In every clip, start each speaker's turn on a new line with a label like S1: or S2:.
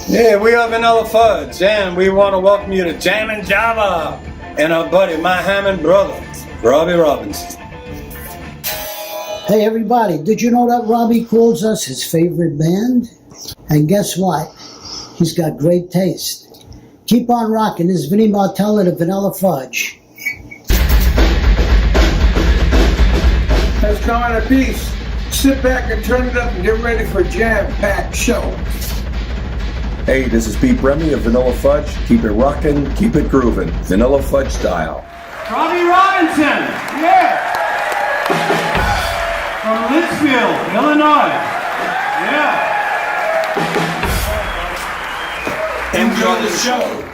S1: Yeah, we are Vanilla Fudge, and we want to welcome you to Jammin' Java and our buddy, my Hammond brother, Robbie Robinson.
S2: Hey everybody, did you know that Robbie calls us his favorite band? And guess what? He's got great taste. Keep on rocking. This is Vinnie Martella and the Vanilla Fudge.
S3: Let's go on a piece. Sit back and turn it up and get ready for a jam-packed show.
S4: Hey, this is Pete Remy of Vanilla Fudge. Keep it rockin', keep it groovin'. Vanilla Fudge style.
S5: Robbie Robinson, yeah. From Litchfield, Illinois, yeah.
S1: Enjoy the show.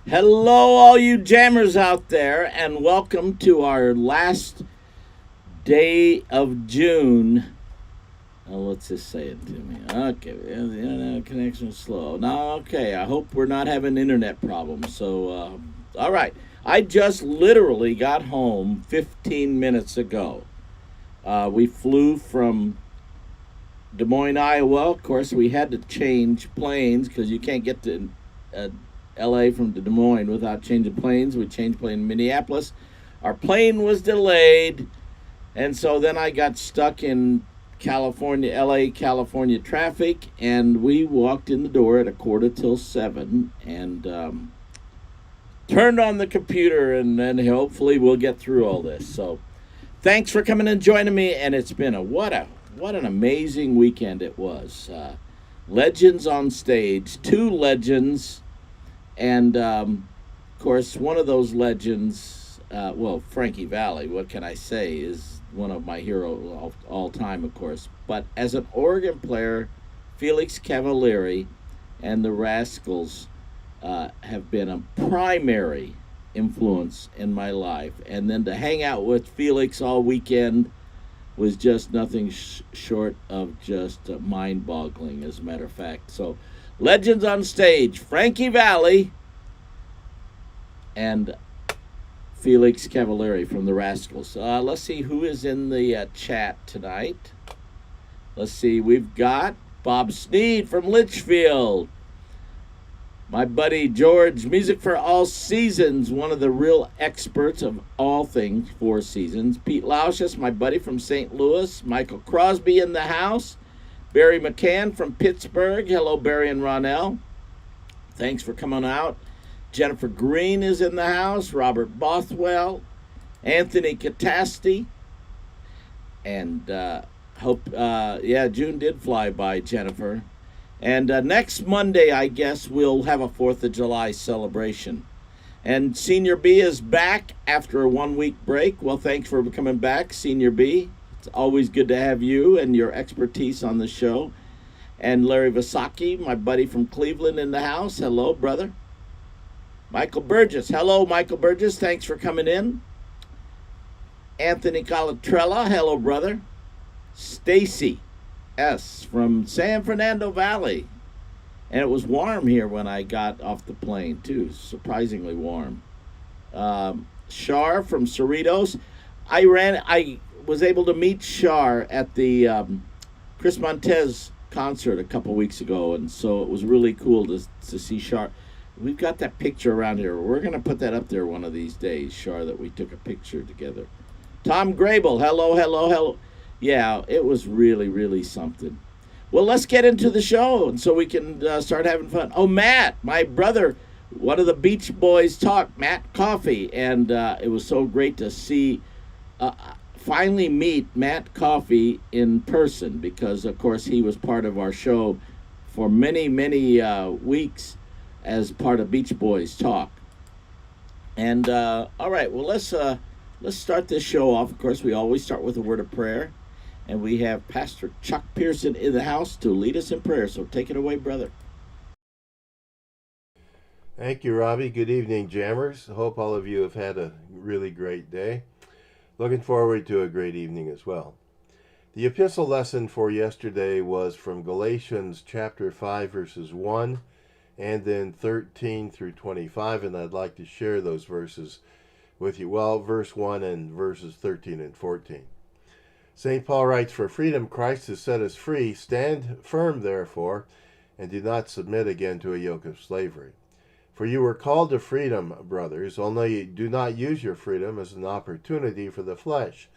S6: Hello, all you jammers out there, and welcome to our last day of June. Oh, let's just say it to me. Okay, connection slow. Now, okay, I hope we're not having internet problems. So, all right. I just literally got home 15 minutes ago. We flew from Des Moines, Iowa. Of course, we had to change planes because you can't get to L.A. from Des Moines without changing planes. We changed plane in Minneapolis. Our plane was delayed. And so then I got stuck in California, LA, California traffic, and we walked in the door at 7:15 and turned on the computer, and then hopefully we'll get through all this. So thanks for coming and joining me, and it's been what an amazing weekend it was. Legends on stage, two legends, and of course one of those legends, Frankie Valli, what can I say, is one of my heroes of all time, of course. But as an organ player, Felix Cavaliere and the Rascals have been a primary influence in my life. And then to hang out with Felix all weekend was just nothing short of just mind-boggling, as a matter of fact. So, legends on stage, Frankie Valli and Felix Cavaliere from the Rascals. Let's see who is in the chat tonight. Let's see, we've got Bob Sneed from Litchfield. My buddy George, Music for All Seasons, one of the real experts of all things Four Seasons. Pete Lauschus, my buddy from St. Louis. Michael Crosby in the house. Barry McCann from Pittsburgh. Hello, Barry and Ronell. Thanks for coming out. Jennifer Green is in the house, Robert Bothwell, Anthony Catasti, and June did fly by, Jennifer. And next Monday, I guess, we'll have a 4th of July celebration. And Senior B is back after a 1-week break. Well, thanks for coming back, Senior B. It's always good to have you and your expertise on the show. And Larry Vasaki, my buddy from Cleveland, in the house. Hello, brother. Michael Burgess. Hello, Michael Burgess. Thanks for coming in. Anthony Calatrella. Hello, brother. Stacy S. from San Fernando Valley. And it was warm here when I got off the plane, too. Surprisingly warm. Shar from Cerritos. I was able to meet Shar at the Chris Montez concert a couple weeks ago, and so it was really cool to see Shar. We've got that picture around here. We're going to put that up there one of these days, Shar, that we took a picture together. Tom Grable, hello. Yeah, it was really, really something. Well, let's get into the show and so we can start having fun. Oh, Matt, my brother, one of the Beach Boys talk, Matt Coffey. And it was so great to finally meet Matt Coffey in person because, of course, he was part of our show for many, many weeks as part of Beach Boys Talk. And all right, well, let's start this show off. Of course, we always start with a word of prayer, and we have Pastor Chuck Pearson in the house to lead us in prayer. So take it away, brother.
S7: Thank you, Robbie. Good evening, jammers. I hope all of you have had a really great day. Looking forward to a great evening as well. The epistle lesson for yesterday was from Galatians chapter 5, verses 1 and then 13 through 25, and I'd like to share those verses with you. Well, verse 1 and verses 13 and 14. St. Paul writes, "For freedom Christ has set us free. Stand firm, therefore, and do not submit again to a yoke of slavery. For you were called to freedom, brothers, only do not use your freedom as an opportunity for the flesh,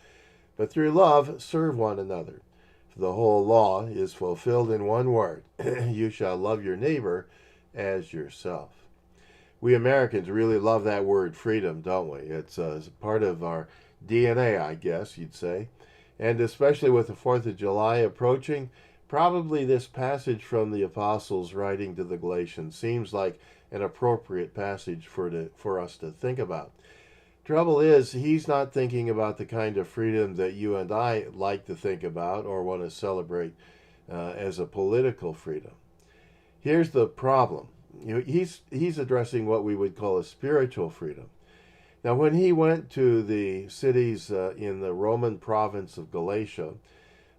S7: but through love serve one another. For the whole law is fulfilled in one word, you shall love your neighbor as yourself." We Americans really love that word freedom, don't we? It's part of our DNA, I guess you'd say. And especially with the 4th of July approaching, probably this passage from the apostles writing to the Galatians seems like an appropriate passage for us to think about. Trouble is, he's not thinking about the kind of freedom that you and I like to think about or want to celebrate as a political freedom. Here's the problem. He's addressing what we would call a spiritual freedom. Now, when he went to the cities in the Roman province of Galatia,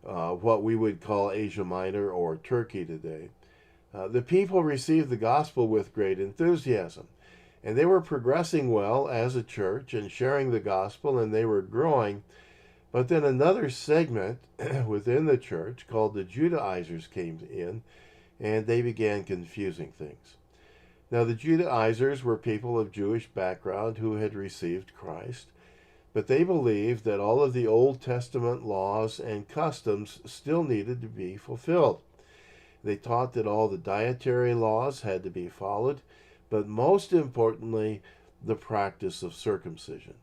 S7: what we would call Asia Minor or Turkey today, the people received the gospel with great enthusiasm. And they were progressing well as a church and sharing the gospel, and they were growing. But then another segment within the church called the Judaizers came in, and they began confusing things. Now, the Judaizers were people of Jewish background who had received Christ, but they believed that all of the Old Testament laws and customs still needed to be fulfilled. They taught that all the dietary laws had to be followed, but most importantly, the practice of circumcision.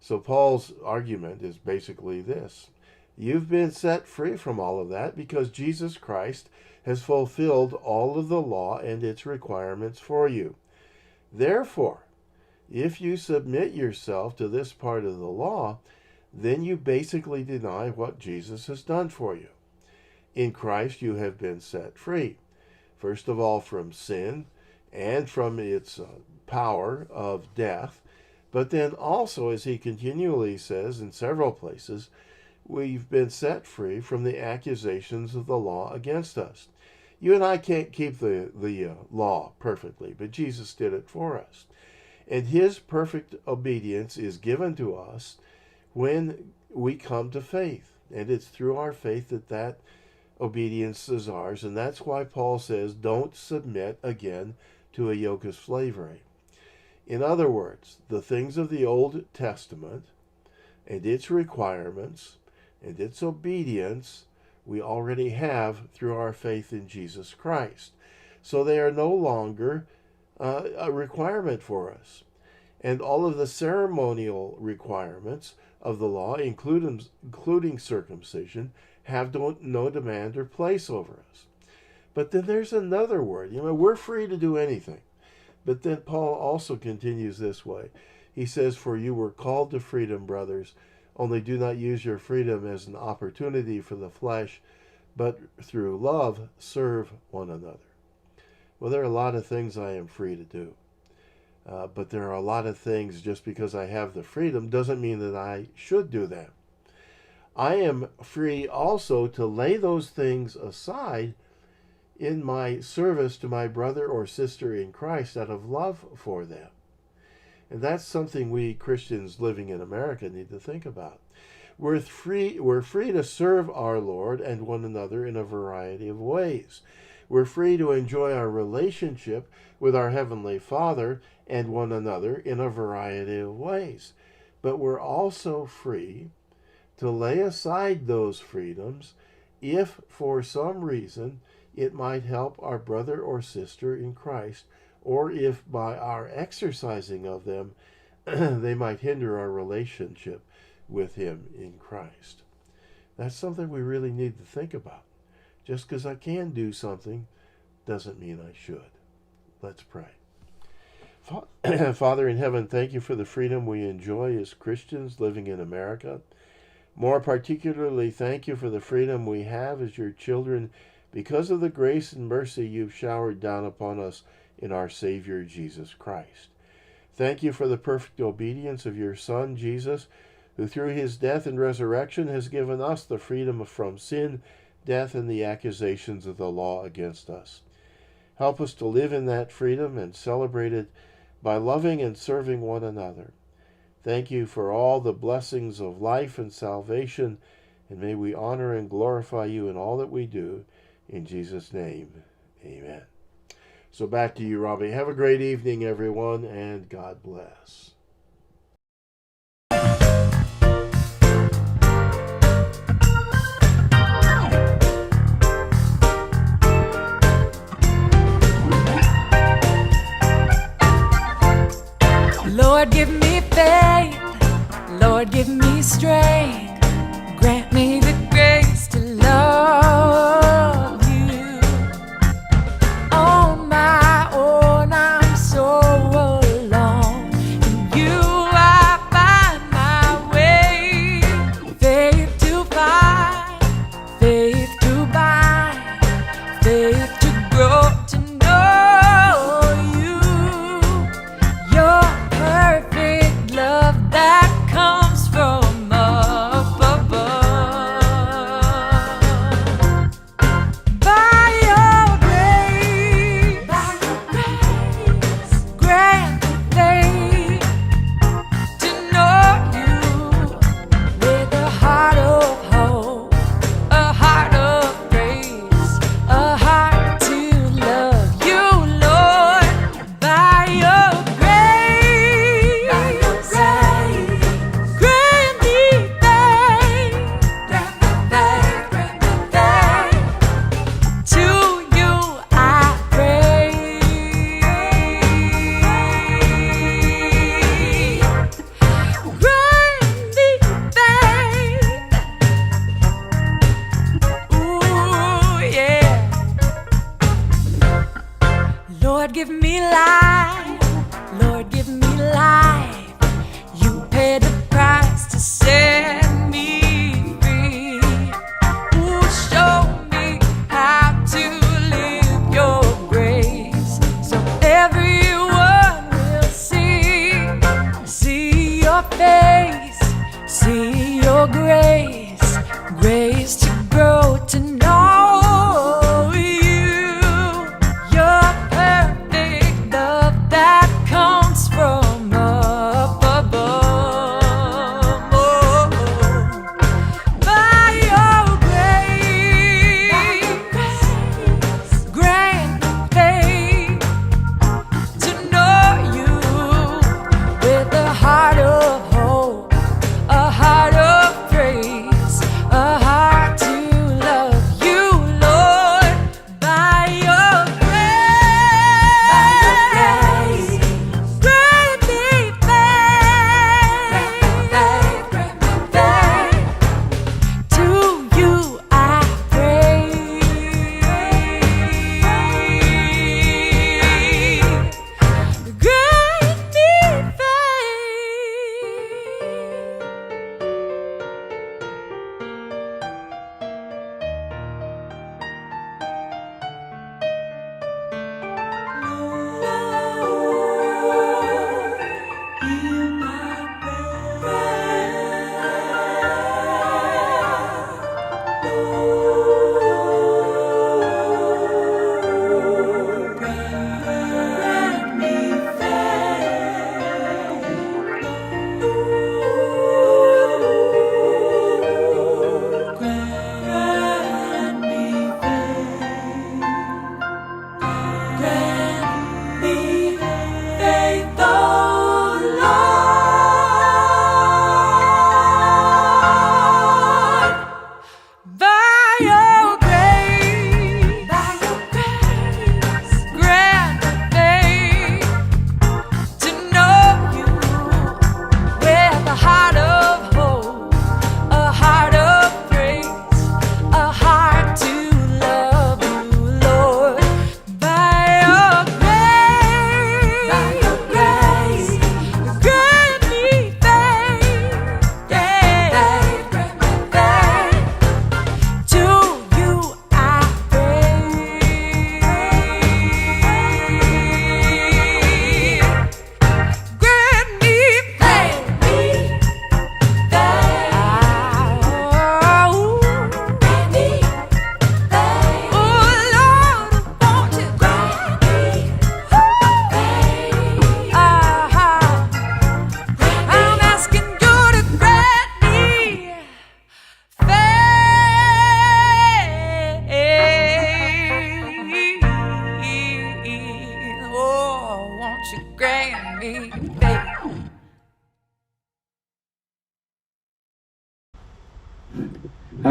S7: So Paul's argument is basically this: you've been set free from all of that because Jesus Christ has fulfilled all of the law and its requirements for you. Therefore, if you submit yourself to this part of the law, then you basically deny what Jesus has done for you. In Christ you have been set free, first of all from sin and from its power of death, but then also, as he continually says in several places, we've been set free from the accusations of the law against us. You and I can't keep the law perfectly, but Jesus did it for us. And his perfect obedience is given to us when we come to faith. And it's through our faith that obedience is ours. And that's why Paul says, don't submit again to a yoke of slavery. In other words, the things of the Old Testament and its requirements and its obedience we already have through our faith in Jesus Christ. So they are no longer a requirement for us. And all of the ceremonial requirements of the law, including circumcision, have no demand or place over us. But then there's another word. We're free to do anything. But then Paul also continues this way. He says, "For you were called to freedom, brothers, only do not use your freedom as an opportunity for the flesh, but through love serve one another." Well, there are a lot of things I am free to do. But there are a lot of things, just because I have the freedom doesn't mean that I should do them. I am free also to lay those things aside in my service to my brother or sister in Christ out of love for them. And that's something we Christians living in America need to think about. We're free to serve our Lord and one another in a variety of ways. We're free to enjoy our relationship with our Heavenly Father and one another in a variety of ways. But we're also free to lay aside those freedoms if for some reason it might help our brother or sister in Christ, or if by our exercising of them they might hinder our relationship with Him in Christ. That's something we really need to think about. Just because I can do something doesn't mean I should. Let's pray. Father in heaven, thank you for the freedom we enjoy as Christians living in America. More particularly, thank you for the freedom we have as your children because of the grace and mercy you've showered down upon us in our Savior, Jesus Christ. Thank you for the perfect obedience of your Son, Jesus, who through his death and resurrection has given us the freedom from sin, death, and the accusations of the law against us. Help us to live in that freedom and celebrate it by loving and serving one another. Thank you for all the blessings of life and salvation And may we honor and glorify you in all that we do. In Jesus' name, amen. So back to you, Robbie. Have a great evening, everyone, and God bless.
S8: Lord, give me faith. Lord, give me strength. Grant me the grace to love you. On my own, I'm so alone. And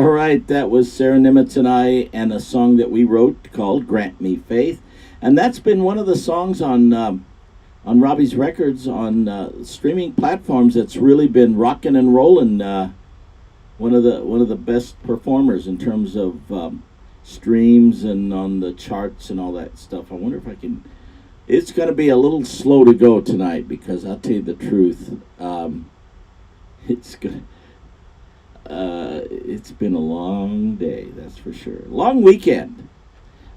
S6: All right, that was Sarah Nimitz and I, and a song that we wrote called "Grant Me Faith," and that's been one of the songs on Robbie's records on streaming platforms that's really been rocking and rolling. One of the best performers in terms of streams and on the charts and all that stuff. I wonder if I can. It's going to be a little slow to go tonight because I'll tell you the truth. It's been a long day, that's for sure. Long weekend.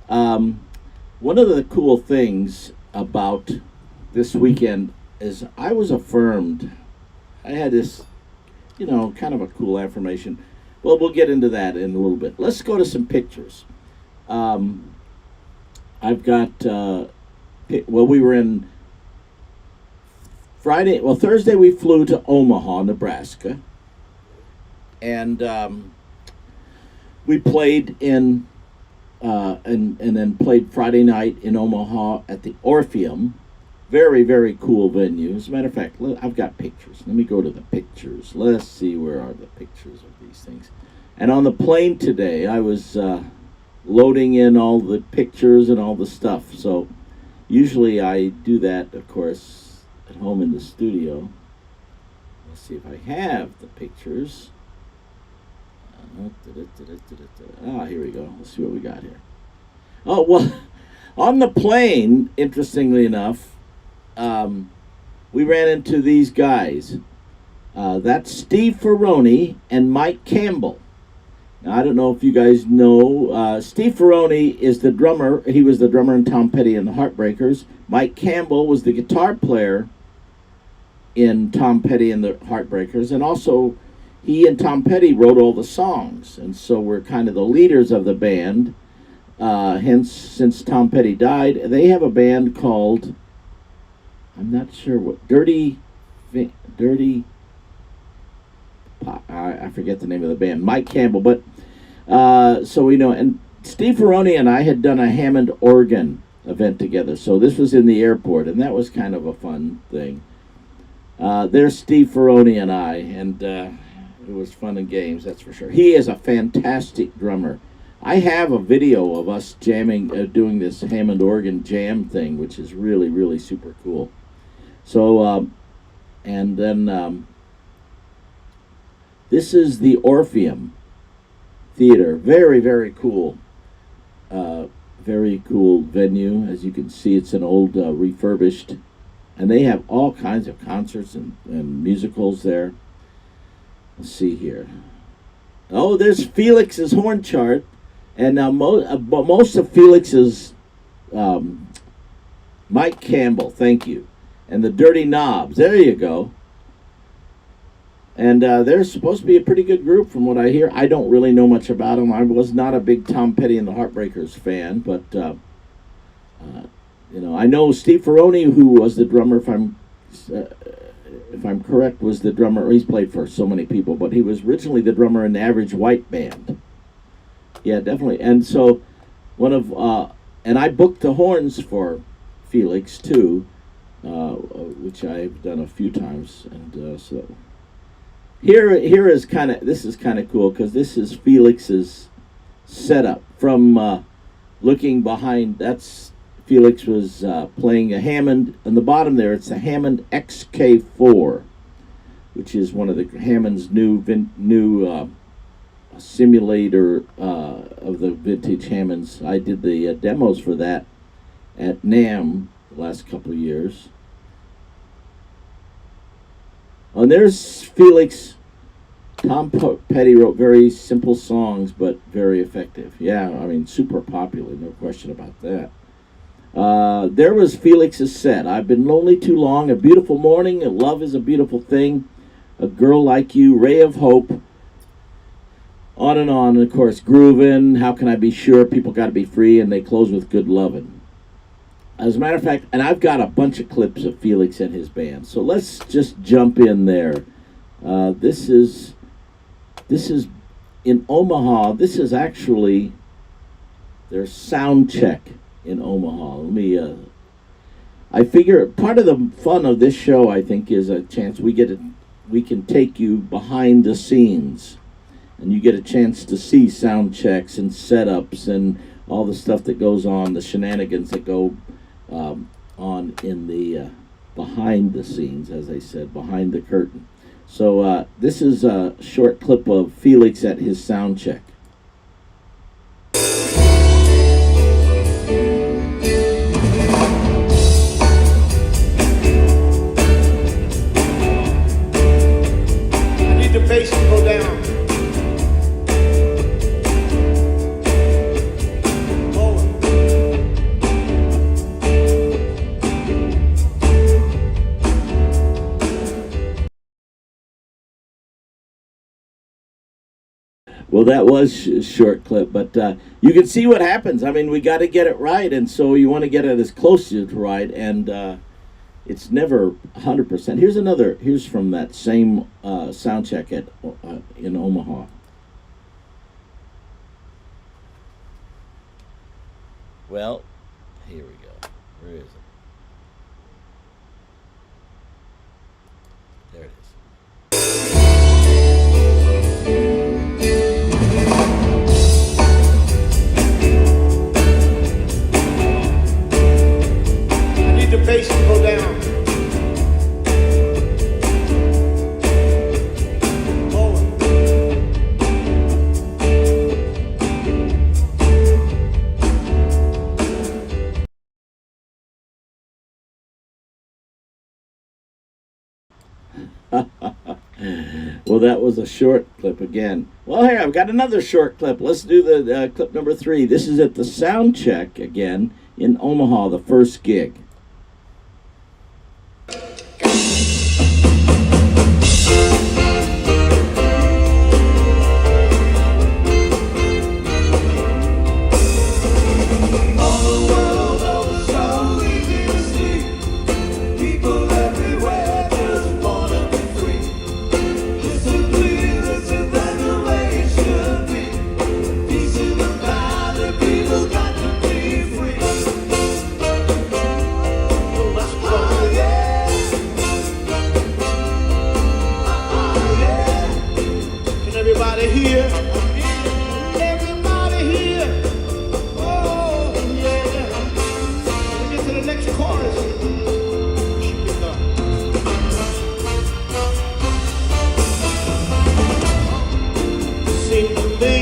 S6: One of the cool things about this weekend is I was affirmed. I had this, kind of a cool affirmation. Well, we'll get into that in a little bit. Let's go to some pictures. I've got, we were in Thursday we flew to Omaha, Nebraska. And we played and then played Friday night in Omaha at the Orpheum. Very, very cool venue. As a matter of fact, I've got pictures. Let me go to the pictures. Let's see, where are the pictures of these things. And on the plane today, I was loading in all the pictures and all the stuff. So usually I do that, of course, at home in the studio. Let's see if I have the pictures. Here we go. Let's see what we got here. Oh, well, on the plane, interestingly enough, we ran into these guys. That's Steve Ferrone and Mike Campbell. Now, I don't know if you guys know. Steve Ferrone is the drummer. He was the drummer in Tom Petty and the Heartbreakers. Mike Campbell was the guitar player in Tom Petty and the Heartbreakers. And also, he and Tom Petty wrote all the songs. And so we're kind of the leaders of the band. Hence, since Tom Petty died, they have a band called, I'm not sure what, I forget the name of the band, Mike Campbell, but so we know, and Steve Ferrone and I had done a Hammond organ event together, so this was in the airport, and that was kind of a fun thing. There's Steve Ferrone and I, and it was fun and games, that's for sure. He is a fantastic drummer. I have a video of us jamming, doing this Hammond organ jam thing, which is really, really super cool. So, and then this is the Orpheum Theater. Very, very cool. Very cool venue. As you can see, it's an old refurbished, and they have all kinds of concerts and musicals there. Let's see here. Oh, there's Felix's horn chart. And now most of Felix's, Mike Campbell, thank you. And the Dirty Knobs, there you go. And they're supposed to be a pretty good group from what I hear. I don't really know much about them. I was not a big Tom Petty and the Heartbreakers fan, but, I know Steve Ferrone, who was the drummer, if I'm correct, was the drummer. He's played for so many people, but he was originally the drummer in the Average White Band. Yeah, definitely. And so and I booked the horns for Felix too, which I've done a few times. And so this is kind of cool because this is Felix's setup from looking behind. That's Felix was playing a Hammond. On the bottom there, it's a Hammond XK4, which is one of the Hammond's new simulator of the vintage Hammonds. I did the demos for that at NAMM the last couple of years. Oh, and there's Felix. Tom Petty wrote very simple songs, but very effective. Yeah, I mean, super popular, no question about that. There was Felix's set. I've been lonely too long, a beautiful morning, love is a beautiful thing, a girl like you, ray of hope, on, and of course, groovin', how can I be sure, people gotta be free, and they close with good lovin'. As a matter of fact, and I've got a bunch of clips of Felix and his band, so let's just jump in there. This is in Omaha. This is actually their sound check in Omaha. I figure part of the fun of this show, I think, is a chance we can take you behind the scenes and you get a chance to see sound checks and setups and all the stuff that goes on, the shenanigans that go on in the behind the scenes, as I said, behind the curtain. So this is a short clip of Felix at his sound check.
S3: Need the bass to go down.
S6: Well, that was a short clip, but you can see what happens. I mean, we got to get it right, and so you want to get it as close to right, and it's never 100%. Here's from that same sound check at in Omaha. Well, here we go. Where is it? There it is.
S3: Need the bass to go down.
S6: Well, that was a short clip again. Well, here, I've got another short clip. Let's do the clip number 3. This is at the sound check again in Omaha, the first gig.
S3: Everybody here, everybody here. Oh yeah. Let me get to the next chorus. Sing to me.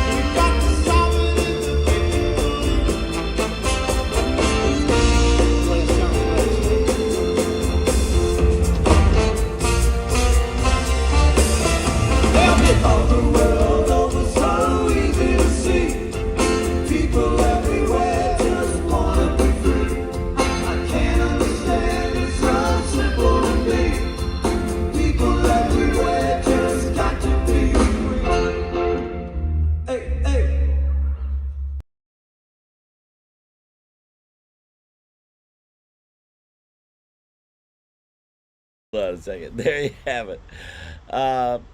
S3: We got to solve it in the
S9: All the world over, so easy to see. People everywhere just wanna be free. I can't understand, it's so simple to me. People everywhere just got to be free. Hey, hey.
S6: Hold on a second. There you have it.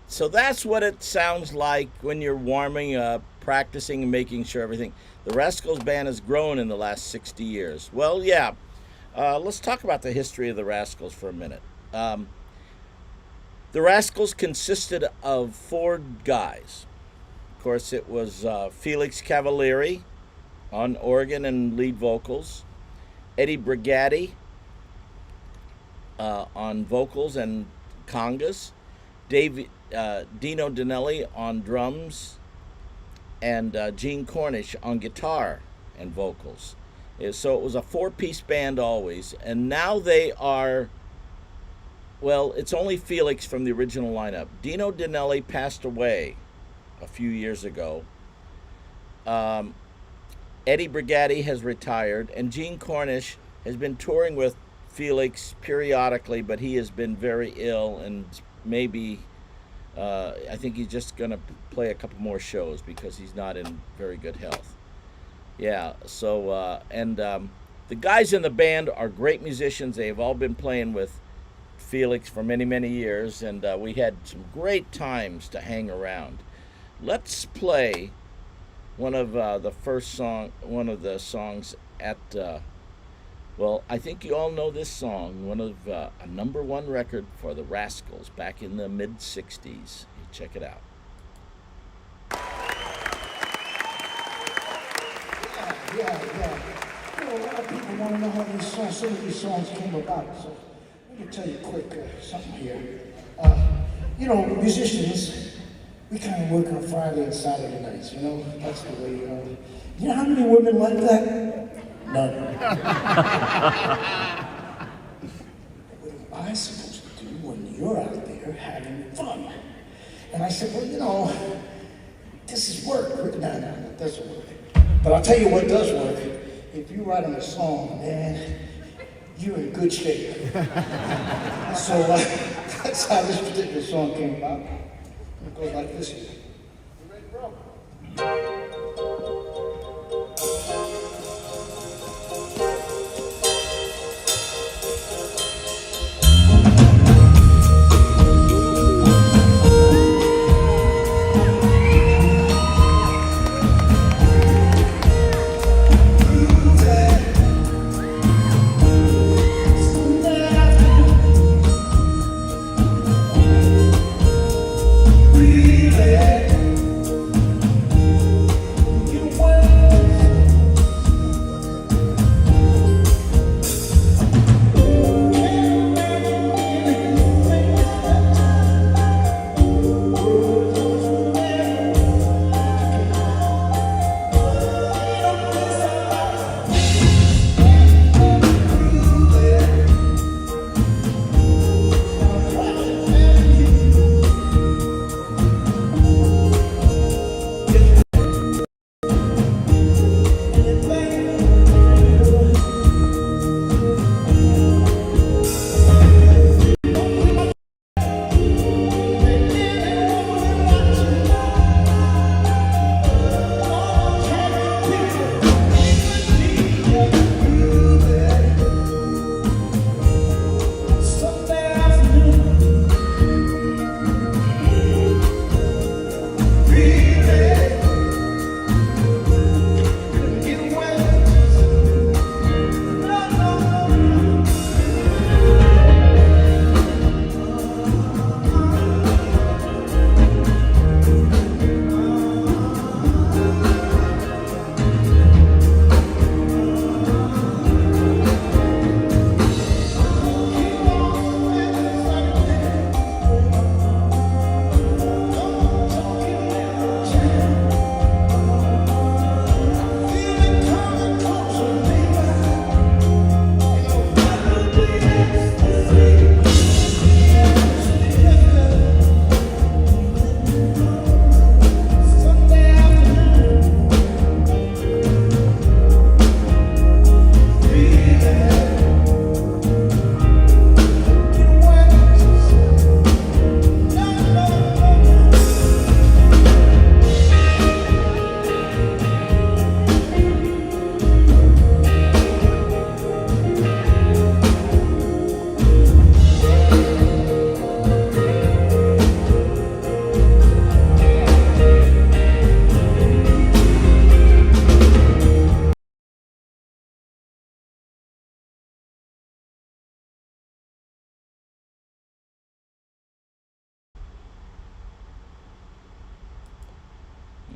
S6: So that's what it sounds like when you're warming up, practicing, and making sure everything. The Rascals band has grown in the last 60 years. Well, yeah. Let's talk about the history of the Rascals for a minute. The Rascals consisted of 4 guys. Of course, it was Felix Cavalieri on organ and lead vocals, Eddie Brigatti on vocals and congas, Dino Danelli on drums, and Gene Cornish on guitar and vocals. So it was a 4-piece band always, and now they are, well, it's only Felix from the original lineup. Dino Danelli passed away a few years ago. Eddie Brigatti has retired, and Gene Cornish has been touring with Felix periodically, but he has been very ill, and maybe I think he's just going to play a couple more shows because he's not in very good health. Yeah, so, the guys in the band are great musicians. They've all been playing with Felix for many, many years, and we had some great times to hang around. Let's play one of the songs at, well, I think you all know this song, one of a #1 record for the Rascals back in the mid-'60s. Check it out.
S10: know how these songs, some of these songs came about. So let me tell you quick something here. You know, musicians, we kind of work on Friday and Saturday nights, you know? That's the way, you know how many women like that? None. What am I supposed to do when you're out there having fun? And I said, well, you know, this is work. No, it doesn't work. But I'll tell you what does work. If you write them a song, man, you're in good shape. So that's how this particular song came about. It goes like this here. You ready, bro?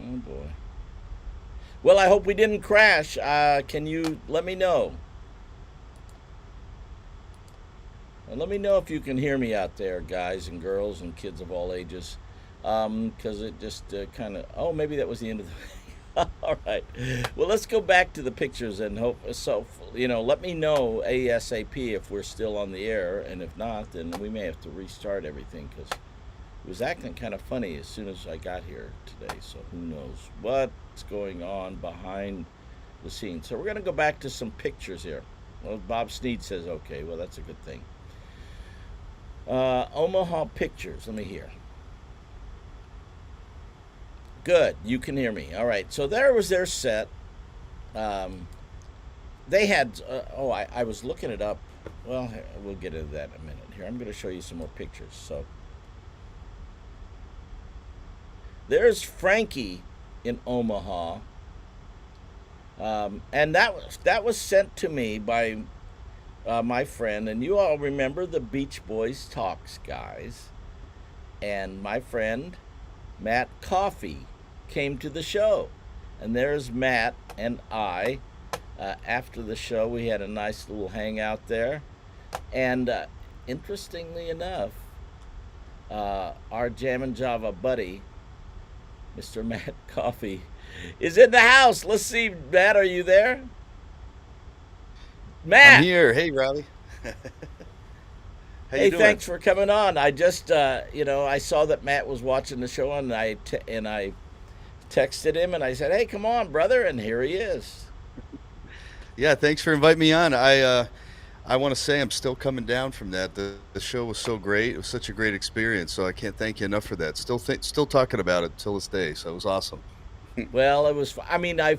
S6: Oh boy. Well, I hope we didn't crash. Can you let me know? And let me know if you can hear me out there, guys and girls and kids of all ages. Because it just kind of... Oh, maybe that was the end of the... All right. Well, let's go back to the pictures and hope... So, you know, let me know ASAP if we're still on the air. And if not, then we may have to restart everything because it was acting kind of funny as soon as I got here today. So who knows what's going on behind the scenes. So we're going to go back to some pictures here. Well, Bob Sneed says, okay, well, that's a good thing. Omaha Pictures. Let me hear. Good. You can hear me. All right. So there was their set. They had... I was looking it up. Well, we'll get into that in a minute. Here, I'm going to show you some more pictures. So there's Frankie in Omaha. And that was sent to me by... my friend, and you all remember the Beach Boys Talks guys, and my friend Matt Coffey came to the show, and there's Matt and I after the show, we had a nice little hangout there. And interestingly enough, our Jammin' Java buddy, Mr. Matt Coffey, is in the house. Let's see, Matt, are you there? Matt!
S11: I'm here. Hey, Robbie. How
S6: Hey,
S11: you doing?
S6: thanks for coming on. I just, I saw that Matt was watching the show, and I texted him, and I said, "Hey, come on, brother," and here he is.
S11: Yeah, thanks for inviting me on. I want to say I'm still coming down from that. The show was so great. It was such a great experience. So I can't thank you enough for that. Still talking about it till this day. So it was awesome.
S6: Well, it was. I mean, I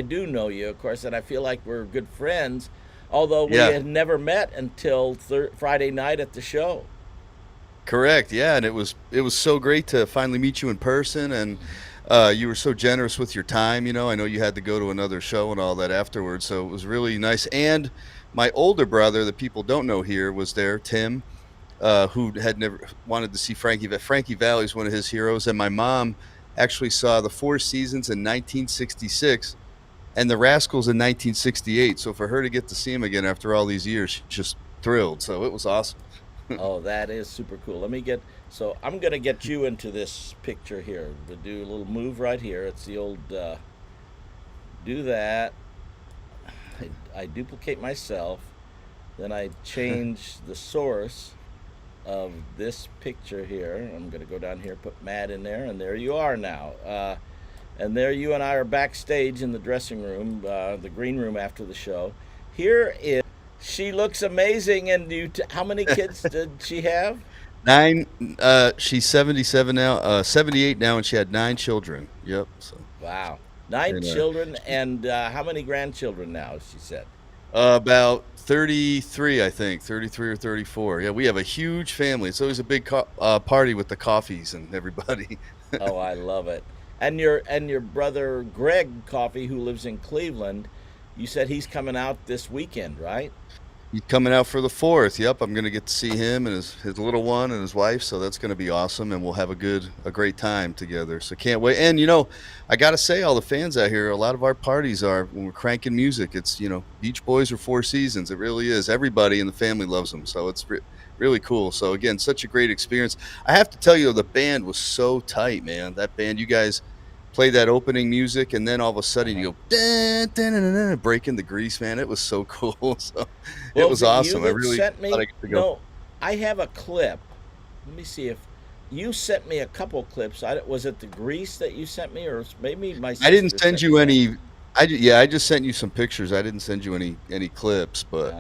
S6: do know you, of course, and I feel like we're good friends. Although we
S11: Yeah.
S6: had never met until Friday night at the show.
S11: Correct. Yeah, and it was so great to finally meet you in person, and you were so generous with your time. I know you had to go to another show and all that afterwards, so it was really nice. And my older brother, that people don't know here, was there, Tim, who had never wanted to see Frankie. Frankie Valli is one of his heroes, and my mom actually saw the Four Seasons in 1966 and the Rascals in 1968. So for her to get to see him again after all these years, she's just thrilled. So it was awesome.
S6: Oh, that is super cool. So I'm going to get you into this picture here. To do a little move right here. It's the old, do that. I duplicate myself. Then I change the source of this picture here. I'm going to go down here, put Matt in there, and there you are now. And there you and I are backstage in the dressing room, the green room after the show. She looks amazing. And how many kids did she have?
S11: 9. She's 77 now, 78 now, and she had 9 children. Yep. So
S6: Wow. 9 children, and how many grandchildren now, she said?
S11: about 33, I think, 33 or 34. Yeah, we have a huge family. It's always a big party with the coffees and everybody.
S6: Oh, I love it. And your brother Greg Coffey, who lives in Cleveland, you said he's coming out this weekend, right?
S11: He's coming out for the 4th. Yep, I'm going to get to see him and his little one and his wife, so that's going to be awesome, and we'll have a great time together. So can't wait. And I got to say, all the fans out here, a lot of our parties are when we're cranking music. It's Beach Boys or Four Seasons. It really is. Everybody in the family loves them, so it's really cool. So again, such a great experience. I have to tell you, the band was so tight, man. That band, you guys play that opening music, and then all of a sudden you go dun, dun, dun, dun, dun, breaking the grease, man. It was so cool. So it was awesome. I really thought I got to go.
S6: No, I have a clip. Let me see if you sent me a couple clips. Was it the grease that you sent me, or maybe my sister
S11: I didn't send you
S6: sent me?
S11: any. I just sent you some pictures. I didn't send you any clips, but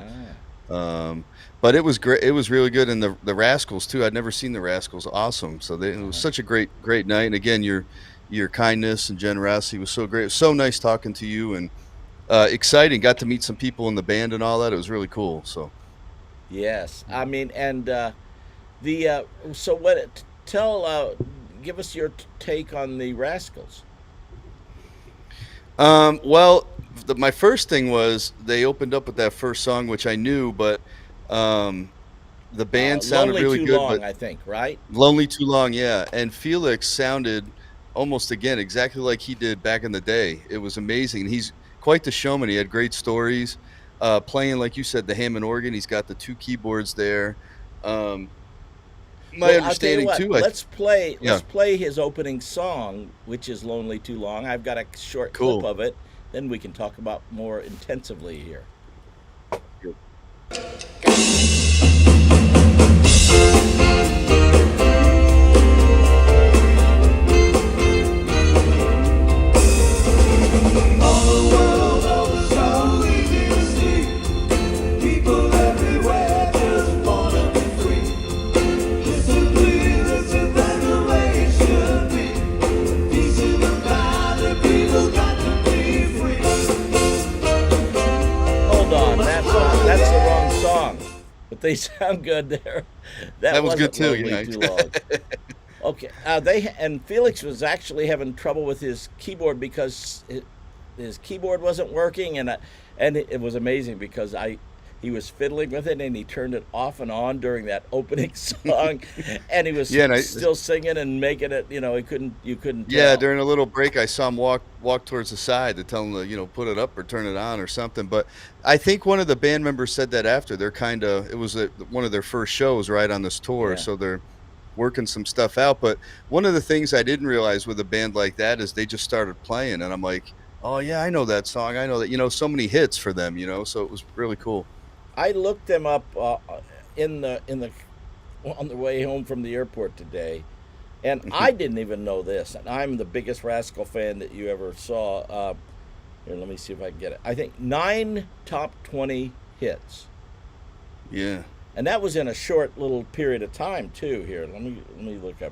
S11: it was great. It was really good, and the Rascals too. I'd never seen the Rascals. Awesome. So it was such a great night. And again, your kindness and generosity was so great. It was so nice talking to you, and exciting. Got to meet some people in the band and all that. It was really cool. So
S6: Yes, I mean, and give us your take on the Rascals.
S11: well, my first thing was they opened up with that first song, which I knew, but the band sounded
S6: Lonely
S11: really
S6: Too
S11: good.
S6: Long,
S11: But
S6: I think, right?
S11: Lonely Too Long, yeah. And Felix sounded almost again exactly like he did back in the day. It was amazing. He's quite the showman. He had great stories. Playing, like you said, the Hammond organ. He's got the 2 keyboards there. My
S6: Well, I'll tell you
S11: understanding
S6: what.
S11: too.
S6: Let's
S11: Yeah,
S6: play his opening song, which is "Lonely Too Long." I've got a short clip
S11: cool.
S6: of it. Then we can talk about more intensively here.
S9: All the world over so easy to see. People everywhere just wanna be free. Listen, please, this is the way it should be. Peace in the valley, people got to be free.
S6: Hold on, that's the wrong song, but they sound good there.
S11: that was good
S6: wasn't
S11: too.
S6: Lonely Too Long. Okay, and Felix was actually having trouble with his keyboard because his keyboard wasn't working, and it was amazing because he was fiddling with it and he turned it off and on during that opening song, and he was
S11: Yeah, and
S6: still singing and making it. You couldn't
S11: yeah,
S6: tell.
S11: during a little break, I saw him walk towards the side to tell them to, put it up or turn it on or something. But I think one of the band members said that after it was one of their first shows right on this tour.
S6: Yeah.
S11: So they're working some stuff out. But one of the things I didn't realize with a band like that is they just started playing, and I'm like, oh yeah, I know that song. I know that, so many hits for them, so it was really cool.
S6: I looked them up on the way home from the airport today, and I didn't even know this. And I'm the biggest Rascal fan that you ever saw. Here, let me see if I can get it. I think 9 top 20 hits.
S11: Yeah.
S6: And that was in a short little period of time too. Here, let me look up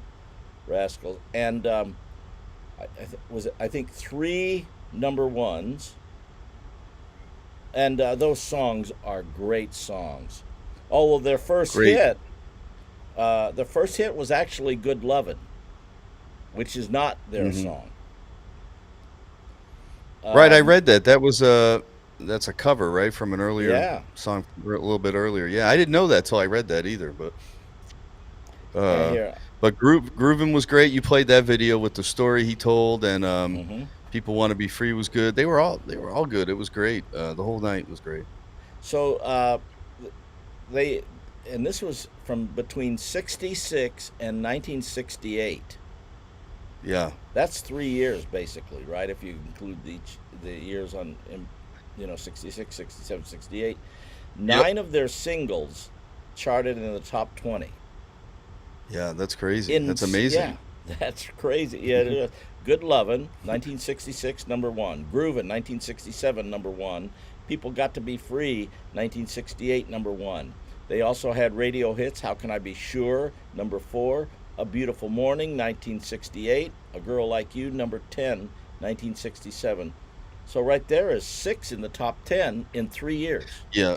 S6: Rascals, and I think 3 number ones, and those songs are great songs. Oh well, their first hit, the first hit was actually "Good Lovin'," which is not their song.
S11: Right, I read that. That was that's a cover, right, from an earlier song, a little bit earlier. Yeah, I didn't know that till I read that either. But Groovin' was great. You played that video with the story he told, and People Want to Be Free was good. They were all good. It was great. The whole night was great.
S6: So and this was from between 66 and 1968.
S11: Yeah.
S6: That's 3 years basically, right? If you include the years on 66, 67, 68. 9 of their singles charted in the top 20.
S11: Yeah, that's crazy. That's amazing.
S6: Yeah, that's crazy. Yeah, Good Lovin', 1966, number 1. Groovin', 1967, number 1. People Got to Be Free, 1968, number 1. They also had radio hits, How Can I Be Sure, number 4. A Beautiful Morning, 1968. A Girl Like You, number 10, 1967. So right there is 6 in the top 10 in 3 years.
S11: Yeah.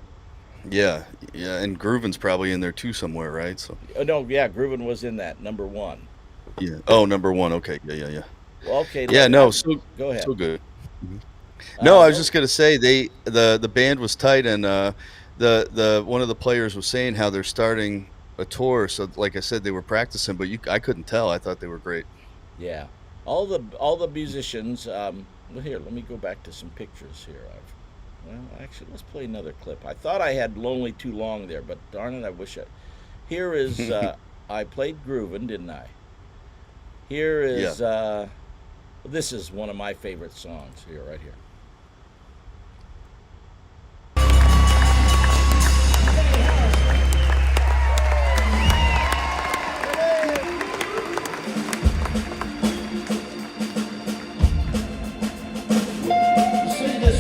S11: And Groovin's probably in there too somewhere, right? So.
S6: Groovin' was in that, number 1.
S11: Yeah. Oh, number 1. Okay. Yeah.
S6: Well, okay.
S11: Yeah. No. So
S6: go ahead.
S11: So good. Mm-hmm. No, I was just gonna say the band was tight, and the one of the players was saying how they're starting a tour. So like I said, they were practicing, but I couldn't tell. I thought they were great.
S6: Yeah. All the musicians. Here, let me go back to some pictures here. Actually, let's play another clip. I thought I had Lonely Too Long there, but darn it, I wish I. Here is I played Groovin', didn't I? Here is this is one of my favorite songs here, right here.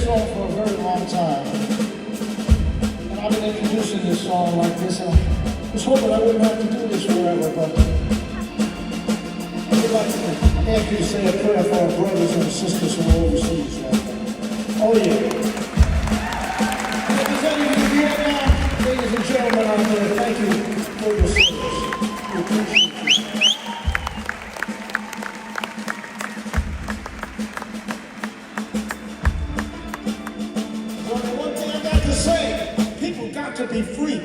S10: For a very long time, and I've been introducing this song like this, and I was hoping I wouldn't have to do this forever, but I would like to ask you to say a prayer for our brothers and sisters who are overseas right now. Oh yeah. Representing you here now, ladies and gentlemen out there, thank you for your service. We appreciate you. To be free.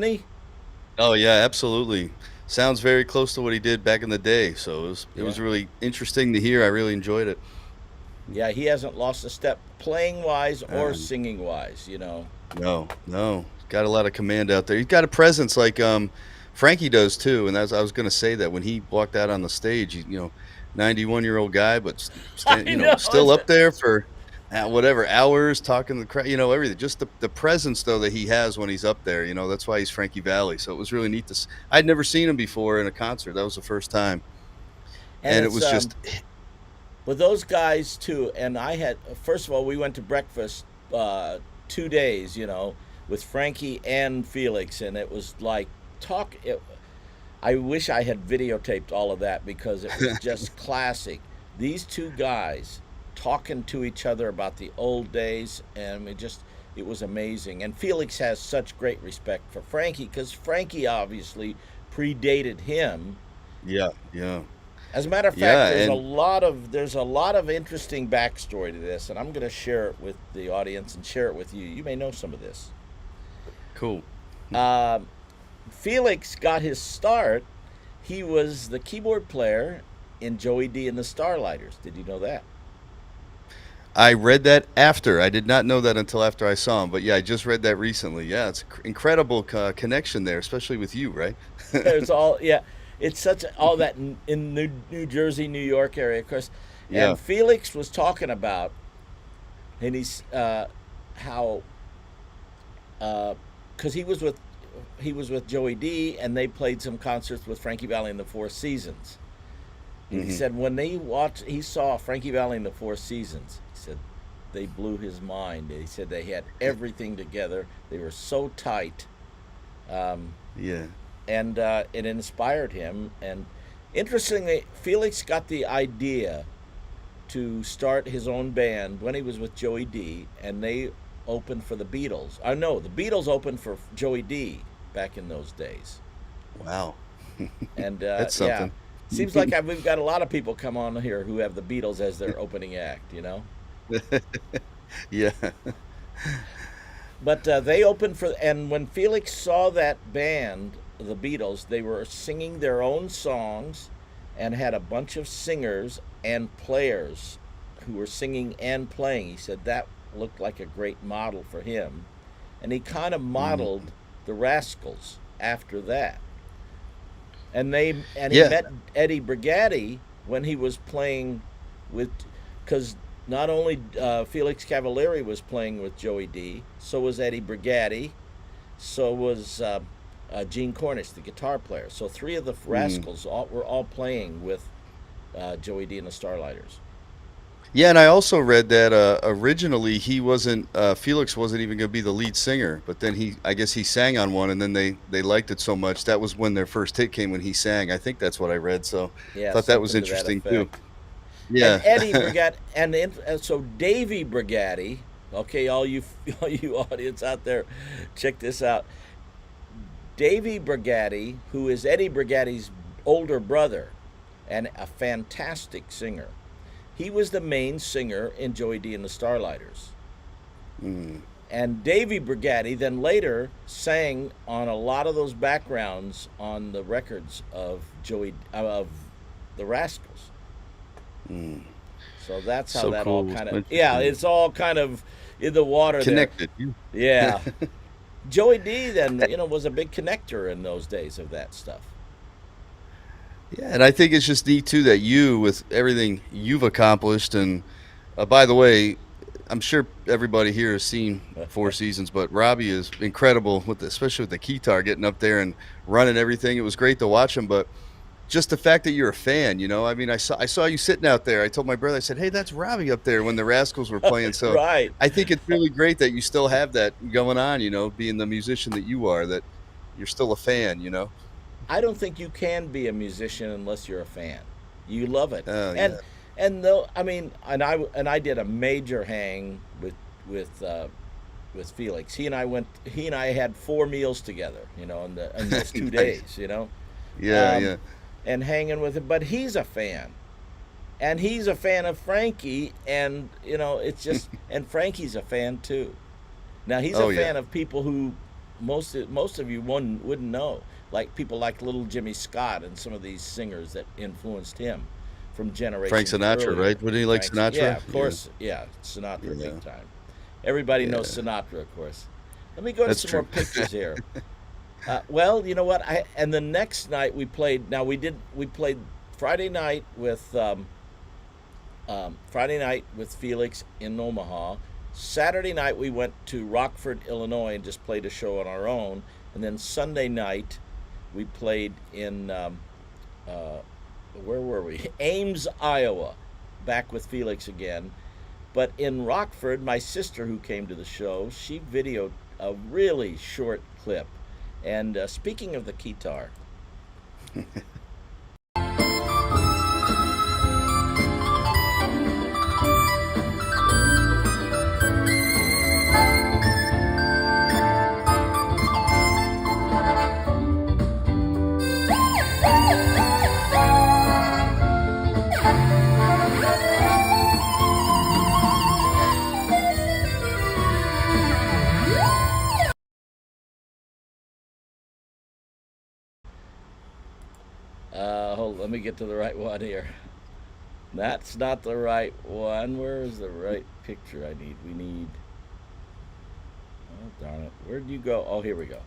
S6: isn't he?
S11: Oh yeah, absolutely. Sounds very close to what he did back in the day. So it was
S6: Yeah.
S11: really interesting to hear. I really enjoyed it.
S6: Yeah, he hasn't lost a step playing wise or
S11: Um,
S6: singing wise. You know.
S11: No, no, got a lot of command out there. He's got a presence like Frankie does too. And I was going to say that when he walked out on the stage, 91-year-old guy, but
S6: I know.
S11: still up there for whatever hours talking to the crowd, everything. Just the presence though that he has when he's up there. That's why he's Frankie Valli. So it was really neat I'd never seen him before in a concert. That was the first time, and it
S6: it's,
S11: was just
S6: with those guys too. And I had first of all, we went to breakfast 2 days, with Frankie and Felix, and it was like I wish I had videotaped all of that because it was just classic. These two guys talking to each other about the old days, and it was amazing. And Felix has such great respect for Frankie because Frankie obviously predated him.
S11: yeah.
S6: As a matter of fact,
S11: Yeah,
S6: there's
S11: and
S6: a lot of interesting backstory to this, and I'm going to share it with the audience and share it with you. You may know some of this.
S11: cool.
S6: Felix got his start. He was the keyboard player in Joey D and the Starlighters. Did you know that?
S11: I read that after. I did not know that until after I saw him. But yeah, I just read that recently. Yeah, it's incredible connection there, especially with you, right?
S6: It's it's all that in New Jersey, New York area, of course.
S11: Yeah.
S6: And Felix was talking about, and he's how because he was with Joey D, and they played some concerts with Frankie Valli and the Four Seasons. And he said when he saw Frankie Valli and the Four Seasons, he said they blew his mind. He said they had everything together. They were so tight.
S11: Yeah.
S6: And it inspired him. And interestingly, Felix got the idea to start his own band when he was with Joey D, and they opened for the Beatles. No, the Beatles opened for Joey D back in those days.
S11: Wow.
S6: And
S11: That's something.
S6: yeah, seems like we've got a lot of people come on here who have the Beatles as their opening act.
S11: Yeah.
S6: But they opened for, and when Felix saw that band, the Beatles, they were singing their own songs and had a bunch of singers and players who were singing and playing. He said that looked like a great model for him. And he kind of modeled the Rascals after that. And he met Eddie Brigati when he was playing with, because not only Felix Cavalieri was playing with Joey D, so was Eddie Brigati, so was Gene Cornish, the guitar player. So three of the Rascals were all playing with Joey D and the Starlighters.
S11: Yeah, and I also read that originally Felix wasn't even going to be the lead singer, but then I guess he sang on one, and then they liked it so much. That was when their first hit came, when he sang. I think that's what I read, so
S6: Yeah,
S11: I thought that was
S6: something to
S11: interesting
S6: that
S11: too.
S6: effect.
S11: Yeah.
S6: And Eddie Brigati, and so Davey Brigati. Okay, all you audience out there, check this out. Davey Brigati, who is Eddie Brigati's older brother, and a fantastic singer. He was the main singer in Joey D and the Starlighters. And Davey Brigati then later sang on a lot of those backgrounds on the records of the Rascals. So that's how
S11: So
S6: that
S11: cool.
S6: all kind of
S11: Interesting.
S6: it's all kind of in the water
S11: Connected.
S6: there. Yeah. Joey D then was a big connector in those days of that stuff.
S11: Yeah, and I think it's just neat too that you, with everything you've accomplished, and by the way, I'm sure everybody here has seen Four Seasons, but Robbie is incredible especially with the guitar, getting up there and running everything. It was great to watch him, but just the fact that you're a fan, I mean, I saw you sitting out there. I told my brother, I said, "Hey, that's Robbie up there," when the Rascals were playing. So
S6: Right.
S11: I think it's really great that you still have that going on. Being the musician that you are, that you're still a fan.
S6: I don't think you can be a musician unless you're a fan. You love it.
S11: Oh,
S6: And though I did a major hang with Felix. He and I had 4 meals together, in those 2 days,
S11: Yeah.
S6: and hanging with him. But he's a fan. And he's a fan of Frankie, and it's just and Frankie's a fan too. Now he's
S11: Oh,
S6: a
S11: yeah.
S6: fan of people who most of you wouldn't know, like people like Little Jimmy Scott and some of these singers that influenced him from generations.
S11: Frank Sinatra,
S6: earlier.
S11: right? Wouldn't he like Sinatra?
S6: Yeah, of course. Yeah, Sinatra
S11: Yeah.
S6: big time. Everybody knows
S11: Yeah.
S6: Sinatra, of course. Let me go to
S11: That's
S6: some
S11: true.
S6: more pictures here. Well, you know what? And the next night we played. Now we played Friday night with Felix in Omaha. Saturday night we went to Rockford, Illinois, and just played a show on our own. And then Sunday night we played in where were we? Ames, Iowa, back with Felix again. But in Rockford, my sister who came to the show, she videoed a really short clip. And speaking of the guitar, let me get to the right one here. That's not the right one. Where is the right picture I need? We need... Oh, darn it. Where'd you go? Oh, here we go.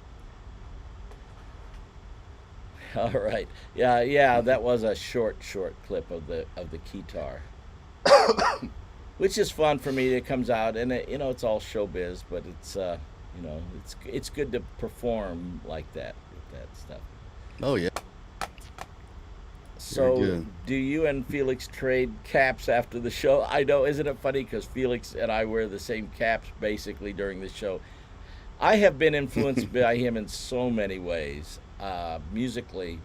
S6: All right. Yeah, that was a short clip of the guitar. Which is fun for me. It comes out, and it's all showbiz, but it's it's good to perform like that with that stuff.
S11: Oh yeah.
S6: So,
S11: good.
S6: do you and Felix trade caps after the show? I know, isn't it funny? Because Felix and I wear the same caps basically during the show. I have been influenced by him in so many ways, musically.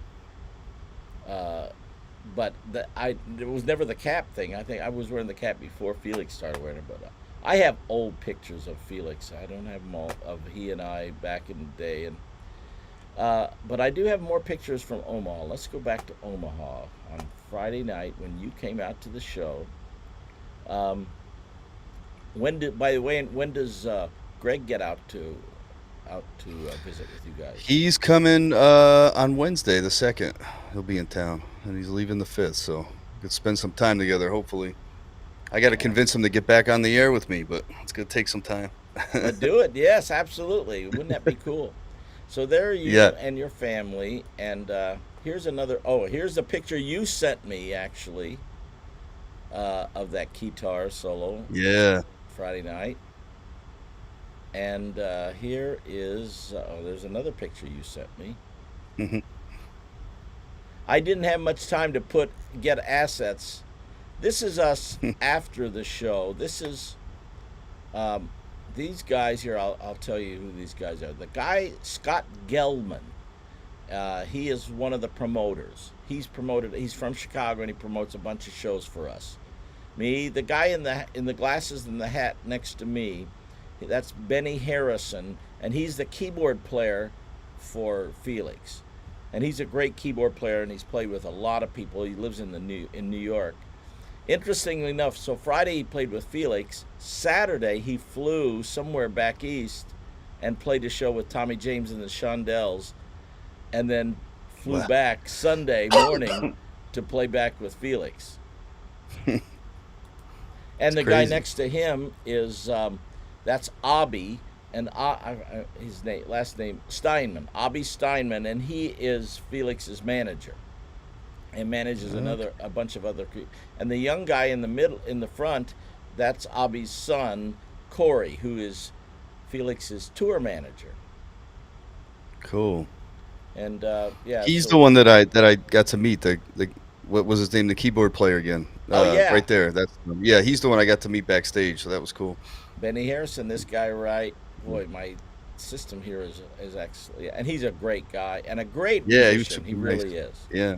S6: But it was never the cap thing. I think I was wearing the cap before Felix started wearing it. But I have old pictures of Felix. I don't have them all of he and I back in the day, and. But I do have more pictures from Omaha. Let's go back to Omaha on Friday night when you came out to the show. When does Greg get out to visit with you guys?
S11: He's coming on Wednesday, the 2nd. He'll be in town, and he's leaving the 5th, so we could spend some time together, hopefully. I got to convince him to get back on the air with me, but it's going to take some time.
S6: Do it. Yes, absolutely. Wouldn't that be cool? So there you and your family, and here's another. Oh, here's the picture you sent me actually of that guitar solo.
S11: Yeah.
S6: Friday night, and here is. There's another picture you sent me.
S11: Mm-hmm.
S6: I didn't have much time to get assets. This is us after the show. This is. These guys here, I'll tell you who these guys are. The guy, Scott Gelman, he is one of the promoters. He's from Chicago, and he promotes a bunch of shows for us. Me, the guy in the glasses and the hat next to me, that's Benny Harrison, and he's the keyboard player for Felix. And he's a great keyboard player, and he's played with a lot of people. He lives in New York. Interestingly enough, so Friday he played with Felix. Saturday he flew somewhere back east and played a show with Tommy James and the Shondells, and then flew back Sunday morning to play back with Felix. And the guy next to him is that's Abby, and his last name Steinman, Abby Steinman, and he is Felix's manager. And manages a bunch of other people. And the young guy in the front, that's Abby's son, Corey, who is Felix's tour manager.
S11: Cool.
S6: And
S11: he's the one that I got to meet. The what was his name? The keyboard player again. Right there. He's the one I got to meet backstage. So that was cool.
S6: Benny Harrison, this guy, right? Boy, my system here is actually, and he's a great guy and a great musician. He really is.
S11: Yeah.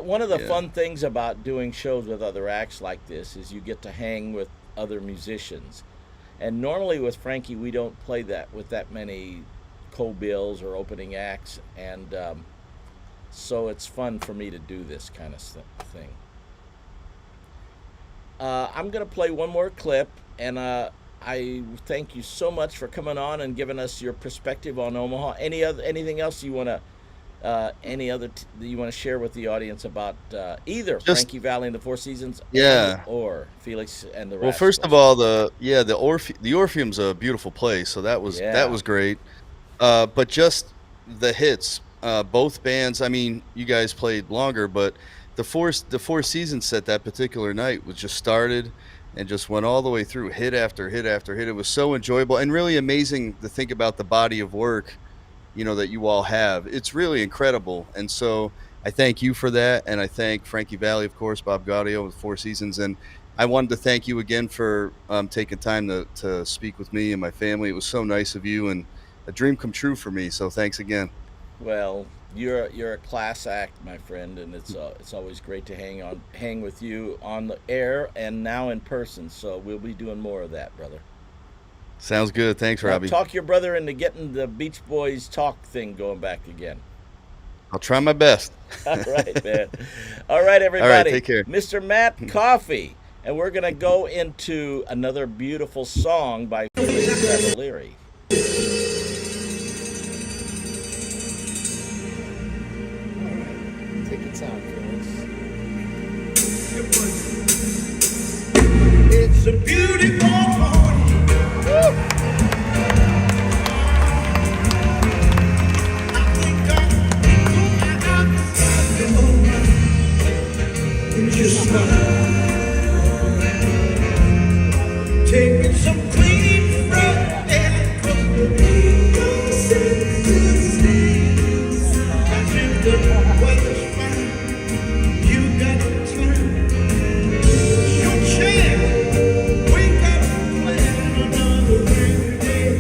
S6: One of the fun things about doing shows with other acts like this is you get to hang with other musicians. And normally with Frankie, we don't play that with that many co-bills or opening acts. And so it's fun for me to do this kind of thing. I'm going to play one more clip. And I thank you so much for coming on and giving us your perspective on Omaha. Anything else you want to that you want to share with the audience about either
S11: Just
S6: Frankie Valley and the Four Seasons,
S11: yeah.
S6: or Felix and the
S11: Well, first of
S6: Rascals?
S11: all, the Orpheum's a beautiful place, so that was
S6: Yeah.
S11: great. But just the hits, both bands. I mean, you guys played longer, but the Four Seasons set that particular night was just started and just went all the way through, hit after hit after hit. It was so enjoyable and really amazing to think about the body of work, that you all have. It's really incredible, and so I thank you for that, and I thank Frankie Valley, of course, Bob Gaudio with Four Seasons, and I wanted to thank you again for taking time to speak with me and my family. It was so nice of you and a dream come true for me. So thanks again.
S6: Well, you're a class act, my friend, and it's always great to hang with you on the air and now in person. So we'll be doing more of that, brother.
S11: Sounds good. Thanks,
S6: Now,
S11: Robbie.
S6: talk your brother into getting the Beach Boys talk thing going back again.
S11: I'll try my best.
S6: All right, man. All right, everybody.
S11: take care.
S6: Mr. Matt Coffey, and we're gonna go into another beautiful song by Felix Cavalieri.
S12: Take your time, Felix.
S9: It's a beautiful morning. I think I'll put my outside and just taking some clean fresh air, 'cause the seems to stay. As if the weather's fine, you got time. Your chance, wake up and plan another rainy day.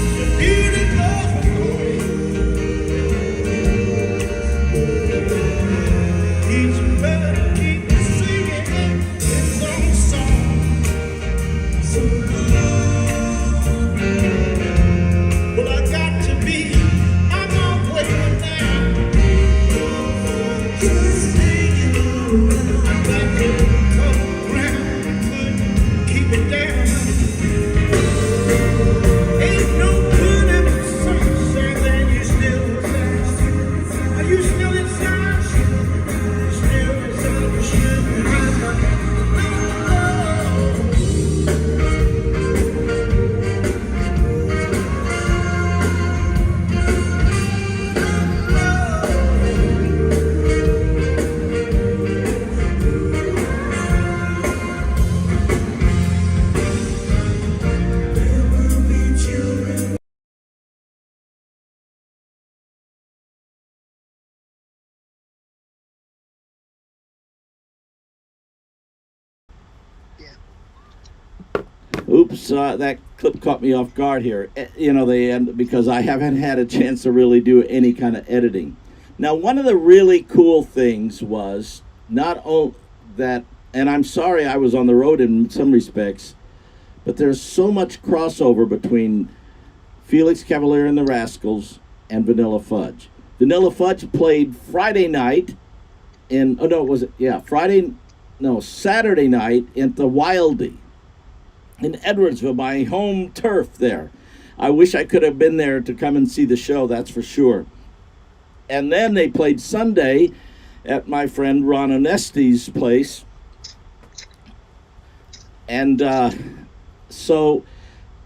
S9: It's a beautiful morning. Each bird keeps singing its own song. So well, I got to be on my way now. Just hanging around. I got to come around, couldn't keep it down. Ain't no good in the sunshine, then you still inside. Are you still inside? Still inside the ship.
S6: Oops, that clip caught me off guard here. Because I haven't had a chance to really do any kind of editing. Now, one of the really cool things was not only that, and I'm sorry I was on the road in some respects, but there's so much crossover between Felix Cavalieri and the Rascals and Vanilla Fudge. Vanilla Fudge played Friday night Saturday night at the Wildie in Edwardsville, my home turf there. I wish I could have been there to come and see the show, that's for sure. And then they played Sunday at my friend Ron Onesti's place. And so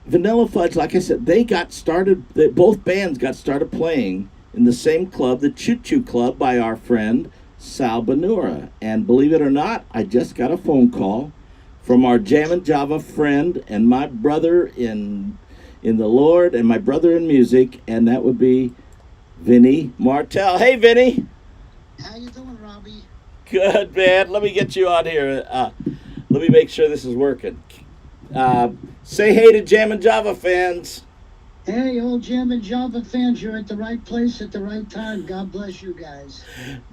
S6: Vanilla Fudge, like I said, both bands got started playing in the same club, the Choo Choo Club, by our friend Sal Benura. And believe it or not, I just got a phone call from our Jammin' Java friend and my brother in the Lord and my brother in music, and that would be Vinny Martell. Hey, Vinny.
S2: How you doing, Robbie?
S6: Good, man. Let me get you on here. Let me make sure this is working. Say hey to Jammin' Java fans.
S2: Hey, old Jammin' Java fans, you're at the right place at the right time. God bless you guys.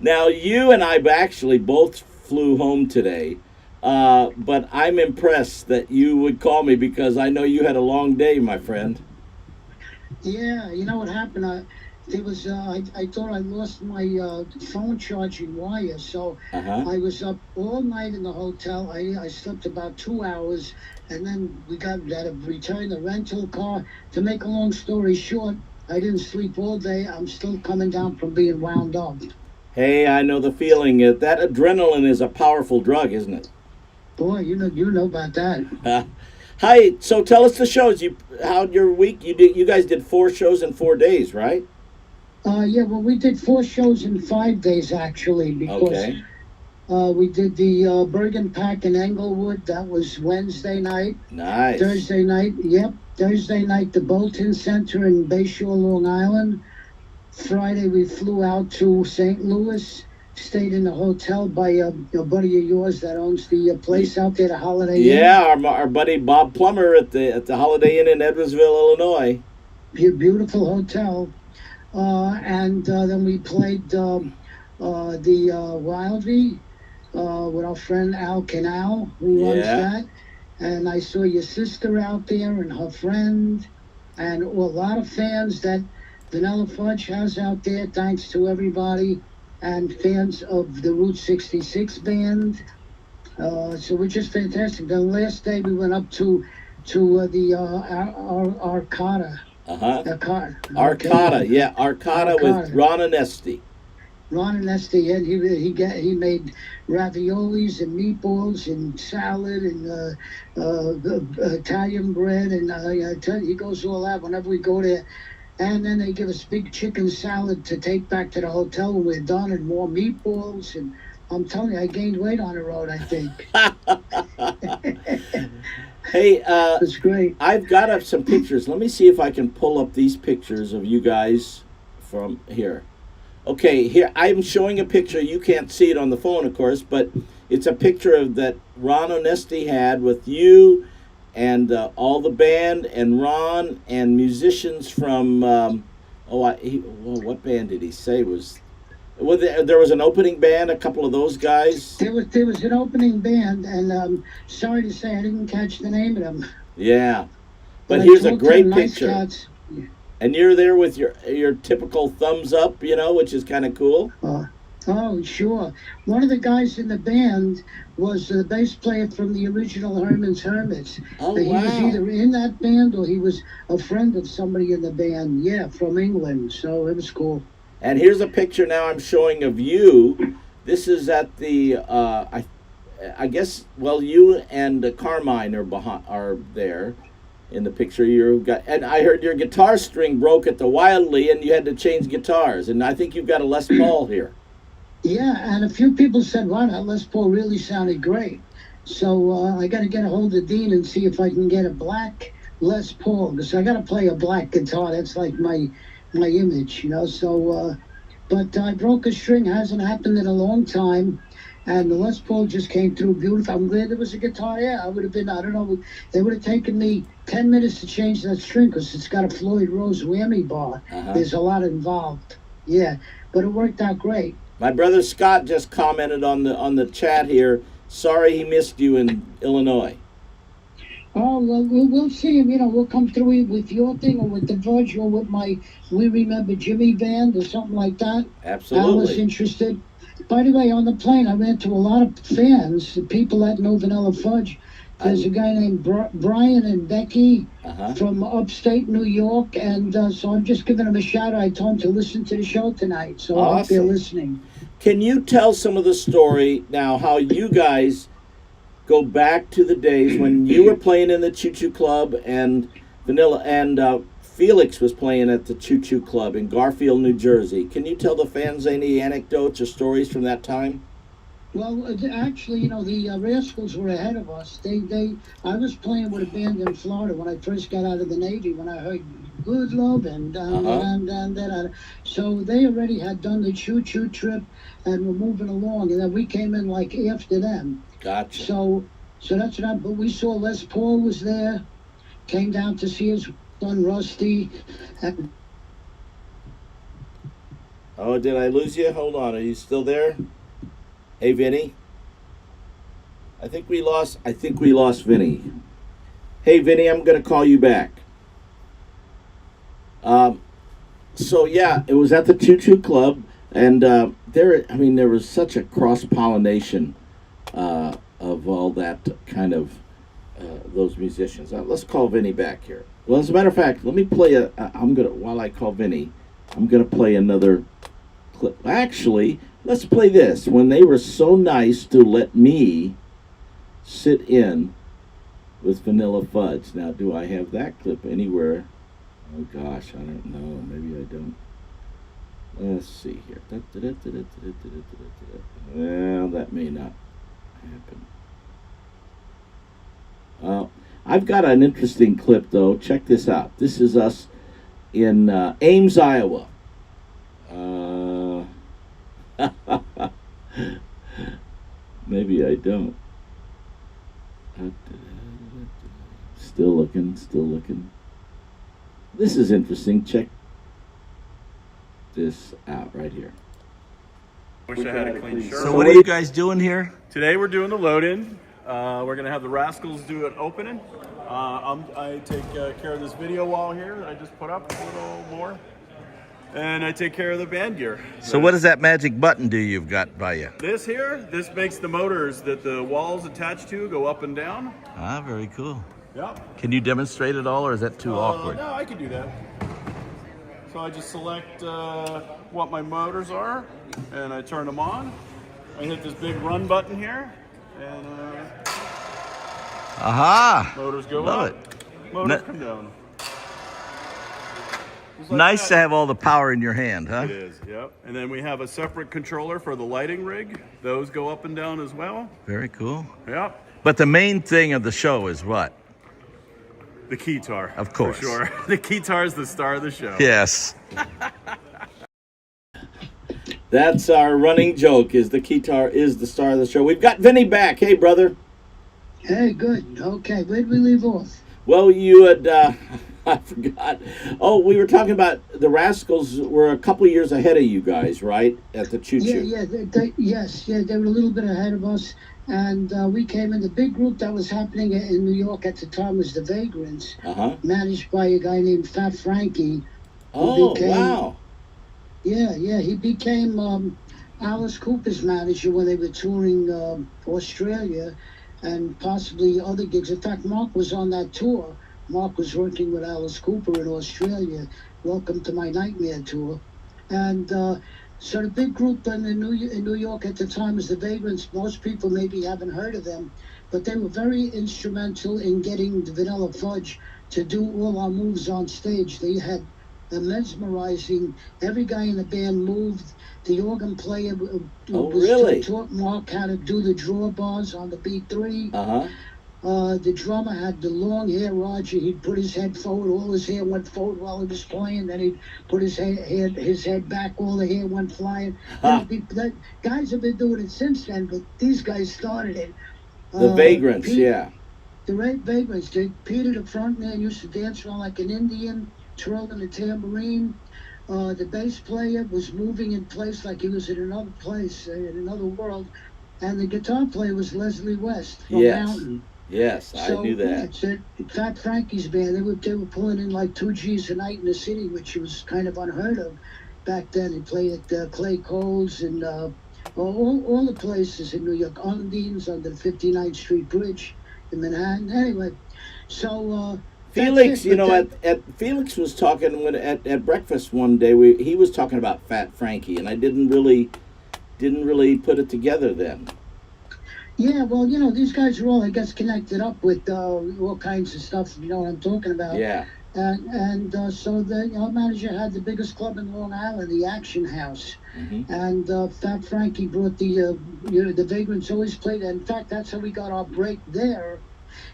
S6: Now, you and I actually both flew home today. But I'm impressed that you would call me because I know you had a long day, my friend.
S2: Yeah, you know what happened? there was I thought I lost my phone charging wire, so
S6: Uh-huh.
S2: I was up all night in the hotel. I slept about 2 hours, and then we got to return the rental car. To make a long story short, I didn't sleep all day. I'm still coming down from being wound up.
S6: Hey, I know the feeling. That adrenaline is a powerful drug, isn't it?
S2: Boy, you know about that.
S6: Hi. So tell us the shows. How'd your week? You guys did 4 shows in 4 days, right?
S2: Yeah, well, we did 4 shows in 5 days actually, because
S6: Okay.
S2: we did the Bergen Pack in Englewood. That was Wednesday night.
S6: Nice.
S2: Thursday night, Thursday night, the Bolton Center in Bayshore, Long Island. Friday, we flew out to St. Louis, stayed in a hotel by a buddy of yours that owns the place out there, the Holiday Inn.
S6: Yeah, our buddy Bob Plummer at the Holiday Inn in Edwardsville, Illinois.
S2: Beautiful hotel. And then we played the Wildby with our friend Al Canal, who runs
S6: Yeah.
S2: that. And I saw your sister out there and her friend, and a lot of fans that Vanilla Fudge has out there. Thanks to everybody, and fans of the Route 66 band. So we're just fantastic. The last day we went up to the Arcada.
S6: Uh-huh.
S2: Arcada,
S6: yeah, Arcada with Ron Anesti.
S2: Ron and Esty, and he made raviolis and meatballs and salad and Italian bread, and I tell you, he goes all out whenever we go there. And then they give us big chicken salad to take back to the hotel when we're done, and more meatballs. And I'm telling you, I gained weight on the road, I think.
S6: Hey,
S2: it's great.
S6: I've got up some pictures. Let me see if I can pull up these pictures of you guys from here. Okay, here I'm showing a picture. You can't see it on the phone, of course, but it's a picture of that Ron Onesti had with you and all the band and Ron and musicians from what band did he say was? Well, there was an opening band, a couple of those guys.
S2: There was an opening band, and sorry to say I didn't catch the name of them.
S6: Yeah, but
S2: I
S6: here's a
S2: talked to
S6: great
S2: them, nice
S6: picture.
S2: cats.
S6: And you're there with your typical thumbs up, which is kind of cool.
S2: Oh, sure. One of the guys in the band was the bass player from the original Herman's Hermits.
S6: Oh,
S2: He was
S6: wow.
S2: either in that band or he was a friend of somebody in the band. Yeah, from England. So it was cool.
S6: And here's a picture now I'm showing of you. This is at the I guess you and Carmine are there in the picture. And I heard your guitar string broke at the Wildly, and you had to change guitars. And I think you've got a Les Paul here.
S2: Yeah, and a few people said, wow, that Les Paul really sounded great. So I got to get a hold of Dean and see if I can get a black Les Paul, because I got to play a black guitar. That's like my image, So, but I broke a string. Hasn't happened in a long time. And the Les Paul just came through beautiful. I'm glad there was a guitar there. I would have been, I don't know, they would have taken me 10 minutes to change that string because it's got a Floyd Rose whammy bar.
S6: Uh-huh.
S2: There's a lot involved. Yeah, but it worked out great.
S6: My brother Scott just commented on the chat here. Sorry he missed you in Illinois.
S2: Oh, well, we'll see him. We'll come through with your thing or with the Verge or with my We Remember Jimmy band or something like that.
S6: Absolutely.
S2: I was interested. By the way, on the plane, I ran into a lot of fans, people that know Vanilla Fudge. There's a guy named Brian and Becky from upstate New York, and so I'm just giving them a shout out. I told them to listen to the show tonight, so I hope they're listening.
S6: Can you tell some of the story now, how you guys go back to the days when you were playing in the Choo Choo Club and Vanilla and Felix was playing at the Choo Choo Club in Garfield, New Jersey. Can you tell the fans any anecdotes or stories from that time?
S2: Well, actually, the Rascals were ahead of us. I was playing with a band in Florida when I first got out of the Navy, when I heard Good Love and so they already had done the Choo Choo trip and were moving along, and then we came in like after them.
S6: Gotcha.
S2: So that's what happened. But we saw Les Paul was there, came down to see his son Rusty.
S6: Oh, did I lose you? Hold on. Are you still there? Hey, Vinny. I think we lost Vinny. Hey, Vinny, I'm going to call you back. So yeah, it was at the Choo Choo Club, and there was such a cross pollination of all that kind of those musicians. Let's call Vinny back here. Well, as a matter of fact, let me play while I call Vinny, I'm gonna play another clip. Actually, let's play this. When they were so nice to let me sit in with Vanilla Fudge. Now, do I have that clip anywhere? Oh gosh, I don't know. Maybe I don't. Let's see here. Well, that may not happen. I've got an interesting clip, though. Check this out. This is us in Ames, Iowa. Maybe I don't. Still looking. This is interesting. Check this out right here.
S5: Wish I had a clean shirt.
S6: So what are you guys doing here?
S5: Today we're doing the load-in. We're gonna have the Rascals do an opening. I take care of this video wall here that I just put up a little more, and I take care of the band gear.
S6: So what does that magic button do you've got by you?
S5: This makes the motors that the wall's attached to go up and down.
S6: Ah, very cool.
S5: Yep.
S6: Can you demonstrate it all, or is that too awkward?
S5: No, I can do that. So I just select what my motors are, and I turn them on. I hit this big run button here, and
S6: Aha!
S5: motors go
S6: Love
S5: up.
S6: it.
S5: Motors come down. Just like
S6: Nice to
S5: that.
S6: have all the power in your hand, huh?
S5: It is, yep. And then we have a separate controller for the lighting rig. Those go up and down as well.
S6: Very cool.
S5: Yep.
S6: But the main thing of the show is what?
S5: The keytar.
S6: Of course.
S5: For sure. The keytar is the star of the show.
S6: Yes. That's our running joke, is the keytar is the star of the show. We've got Vinny back. Hey, brother.
S2: Hey, good. Okay, where'd we leave off?
S6: Well, you had, I forgot. Oh, we were talking about the Rascals were a couple of years ahead of you guys, right? At the Choo Choo.
S2: Yeah, they were a little bit ahead of us. And we came in. The big group that was happening in New York at the time was the Vagrants, managed by a guy named Fat Frankie.
S6: Oh, wow.
S2: Yeah, he became Alice Cooper's manager when they were touring Australia and possibly other gigs. In fact, Mark was on that tour. Mark was working with Alice Cooper in Australia. Welcome to My Nightmare tour. And so the big group in New York at the time was the Vagrants. Most people maybe haven't heard of them, but they were very instrumental in getting the Vanilla Fudge to do all our moves on stage. They had mesmerizing. Every guy in the band moved. The organ player taught Mark how to do the draw bars on the B3. The drummer had the long hair, Roger. He'd put his head forward. All his hair went forward while he was playing. Then he'd put his head back. All the hair went flying. The guys have been doing it since then, but these guys started it.
S6: The Vagrants, yeah.
S2: The Vagrants. Peter, the front man, used to dance around like an Indian, twirling the tambourine. The bass player was moving in place like he was in another place, in another world. And the guitar player was Leslie West from Mountain.
S6: Yes, I knew that.
S2: It's Fat Frankie's band. They were pulling in like 2 G's a night in the city, which was kind of unheard of back then. They played at Clay Cole's and all the places in New York. Undine's on the 59th Street Bridge in Manhattan. Anyway, so
S6: Felix, at Felix was talking at breakfast one day. He was talking about Fat Frankie, and I didn't really put it together then.
S2: Yeah, well, these guys are all, I guess, connected up with all kinds of stuff. You know what I'm talking about?
S6: Yeah.
S2: And so the manager had the biggest club in Long Island, the Action House. Mm-hmm. And Fat Frankie brought the Vagrants always played. In fact, that's how we got our break there.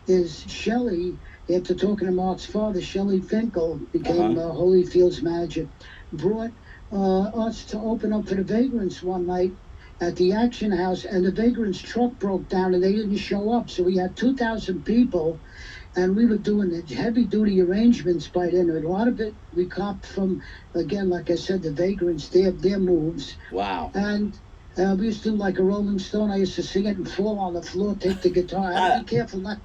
S2: Is Shelley, after talking to Mark's father, Shelley Finkel became Holyfield's manager, brought us to open up for the Vagrants one night at the Action House, and the Vagrants truck broke down and they didn't show up. So we had 2,000 people, and we were doing the heavy-duty arrangements by then. And a lot of it we copied from, again, like I said, the Vagrants, their moves.
S6: Wow.
S2: And we used to do like a Rolling Stone. I used to sing it and fall on the floor, take the guitar. I had to be careful not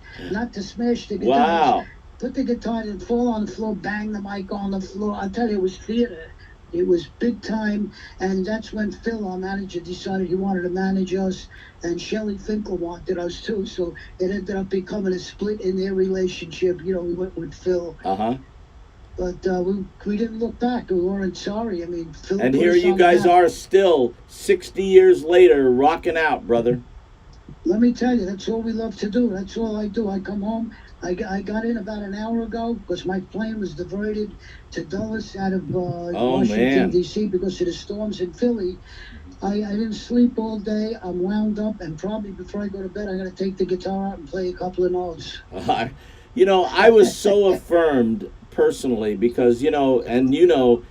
S2: to smash the guitar.
S6: Wow.
S2: Put the guitar and fall on the floor, bang the mic on the floor. I tell you, it was theater. It was big time, and that's when Phil, our manager, decided he wanted to manage us, and Shelley Finkel wanted us too. So it ended up becoming a split in their relationship. You know, we went with Phil. But we didn't look back. We weren't sorry. I mean, Phil.
S6: And
S2: put
S6: here
S2: us
S6: you
S2: on the
S6: guys
S2: map.
S6: are still 60 years later rocking out, brother.
S2: Let me tell you, that's all we love to do. That's all I do. I come home. I got in about an hour ago because my plane was diverted to Dulles out of Washington,
S6: man.
S2: D.C. because of the storms in Philly. I didn't sleep all day. I'm wound up, and probably before I go to bed, I'm going to take the guitar out and play a couple of notes.
S6: You know, I was so affirmed personally because, you know, and you know,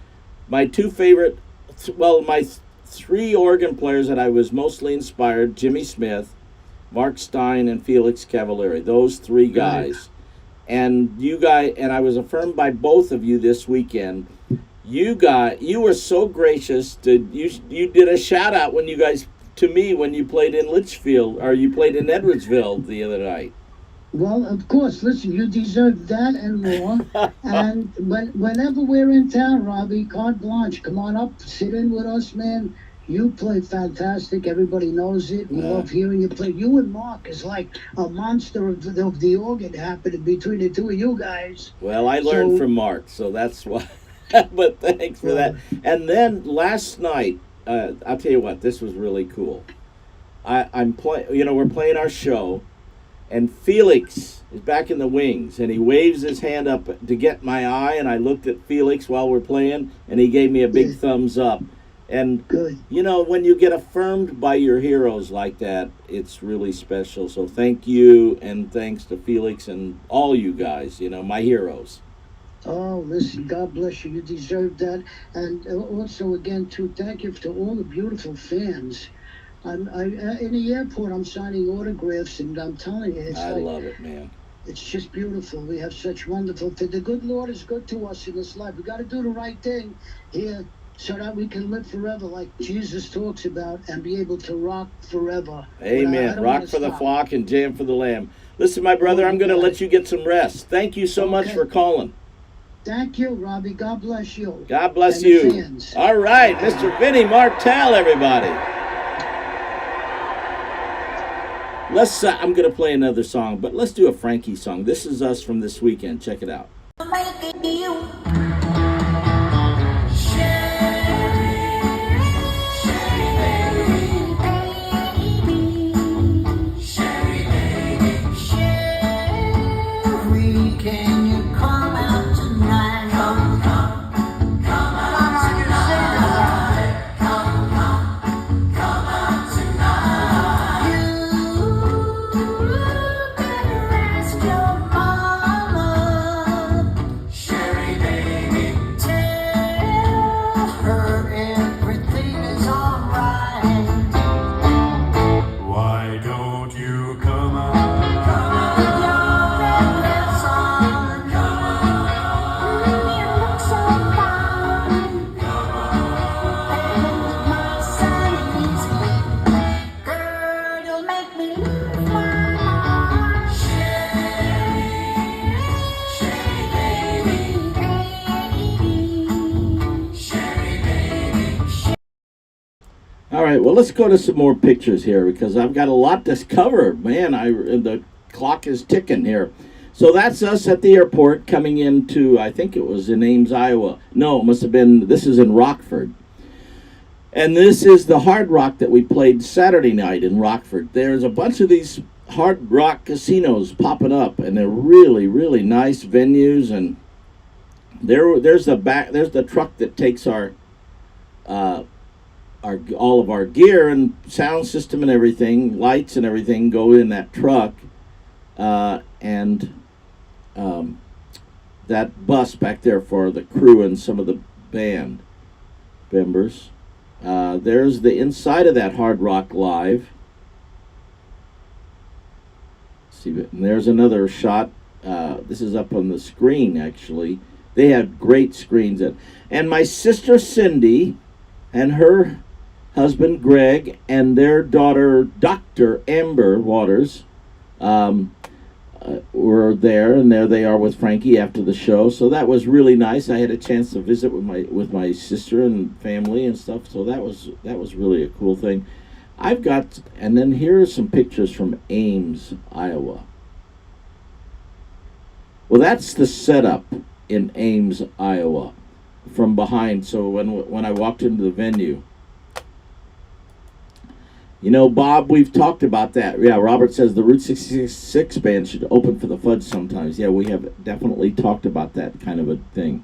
S6: my two favorite, my three organ players that I was mostly inspired, Jimmy Smith, Mark Stein, and Felix Cavalieri, those three guys. And you guys, and I was affirmed by both of you this weekend. You were so gracious to, you did a shout out when you guys, to me, when you played in Litchfield, or you played in Edwardsville the other night.
S2: Well, of course, listen, you deserve that and more. And whenever we're in town, Robbie, carte blanche, come on up, sit in with us, man. You play fantastic. Everybody knows it. We love hearing you play. You and Mark is like a monster of the organ happening between the two of you guys.
S6: Well, I learned from Mark, so that's why. But thanks for that. And then last night, I'll tell you what, this was really cool. I'm playing. You know, we're playing our show, and Felix is back in the wings, and he waves his hand up to get my eye, and I looked at Felix while we're playing, and he gave me a big thumbs up. And, you know, when you get affirmed by your heroes like that, it's really special. So thank you, and thanks to Felix and all you guys, you know, my heroes.
S2: Oh, listen, God bless you. You deserve that. And also, again, too, thank you to all the beautiful fans. In the airport, I'm signing autographs, and I'm telling you,
S6: I love it, man.
S2: It's just beautiful. We have such wonderful things. The good Lord is good to us in this life. We got to do the right thing here so that we can live forever like Jesus talks about and be able to rock forever.
S6: Amen. Rock for the flock and jam for the lamb. Listen, my brother, I'm going to let you get some rest. Thank you so much for calling.
S2: Thank you, Robbie. God bless you.
S6: God bless
S2: And the
S6: you.
S2: fans.
S6: All right, Mr. Vinny Martell, everybody. I'm going to play another song, but let's do a Frankie song. This is us from this weekend. Check it out.
S9: Can you come out tonight? Come out tonight. Come out tonight. You better ask your mama, Sherry baby. Tell her everything is alright. Why don't you come out?
S6: All right, well, let's go to some more pictures here because I've got a lot to cover. Man, the clock is ticking here. So that's us at the airport coming into, I think it was in Ames, Iowa. No, it must have been, this is in Rockford. And this is the Hard Rock that we played Saturday night in Rockford. There's a bunch of these Hard Rock casinos popping up, and they're really, really nice venues. And there's the truck that takes our all of our gear and sound system and everything, lights and everything go in that truck, and that bus back there for the crew and some of the band members. There's the inside of that Hard Rock Live. See, and there's another shot. This is up on the screen, actually. They had great screens. And my sister Cindy and her husband Greg and their daughter Dr. Amber Waters were there, and there they are with Frankie after the show. So that was really nice. I had a chance to visit with my sister and family and stuff. So that was really a cool thing. And then here are some pictures from Ames, Iowa. Well, that's the setup in Ames, Iowa, from behind. So when I walked into the venue. You know, Bob, we've talked about that. Yeah, Robert says the Route 66 band should open for the Fudge sometimes. Yeah, we have definitely talked about that kind of a thing.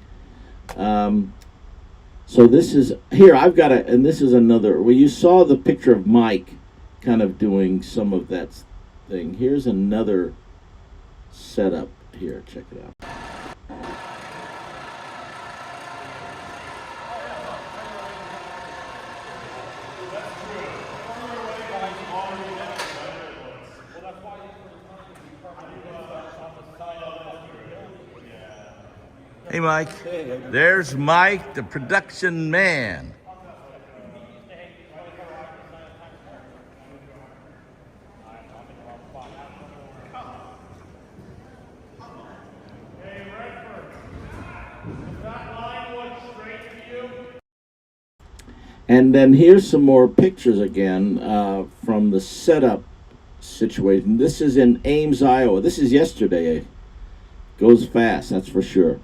S6: So this is, here, I've got and this is another, well, you saw the picture of Mike kind of doing some of that thing. Here's another setup here. Check it out. Hey, Mike. There's Mike, the production man. And then here's some more pictures again from the setup situation. This is in Ames, Iowa. This is yesterday. Goes fast, that's for sure.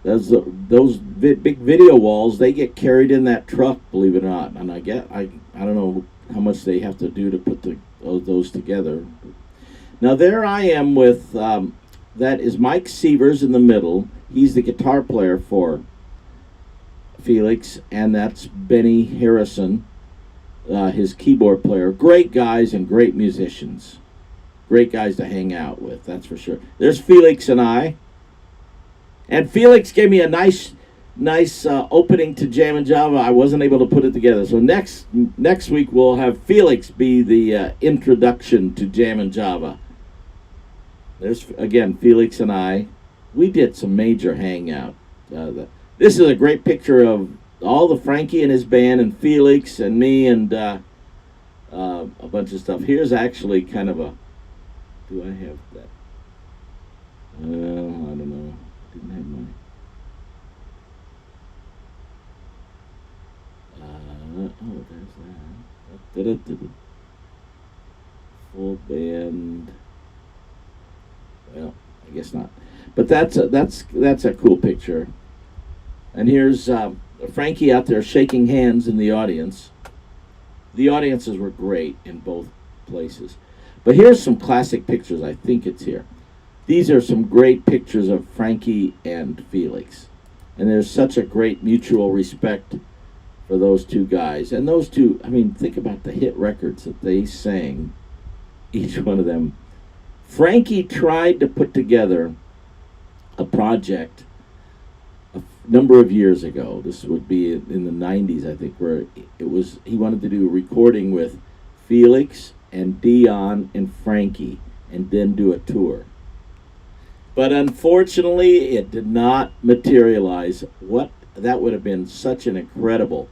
S6: Those big video walls, they get carried in that truck, believe it or not. And I don't know how much they have to do to put those together. Now there I am with, that is Mike Sievers in the middle. He's the guitar player for Felix, and that's Benny Harrison, his keyboard player. Great guys and great musicians. Great guys to hang out with, that's for sure. There's Felix and I. And Felix gave me a nice opening to Jammin' Java. I wasn't able to put it together. So next week we'll have Felix be the introduction to Jammin' Java. There's, again, Felix and I. We did some major hangout. This is a great picture of all the Frankie and his band and Felix and me and a bunch of stuff. Here's actually kind of a... Do I have that? I don't know. Didn't have my... there's that. Full band. Well, I guess not. But that's a cool picture. And here's Frankie out there shaking hands in the audience. The audiences were great in both places. But here's some classic pictures. I think it's here. These are some great pictures of Frankie and Felix. And there's such a great mutual respect for those two guys. And those two, I mean, think about the hit records that they sang, each one of them. Frankie tried to put together a project a number of years ago. This would be in the 90s, I think, where he wanted to do a recording with Felix and Dion and Frankie and then do a tour. But unfortunately, it did not materialize. That would have been such an incredible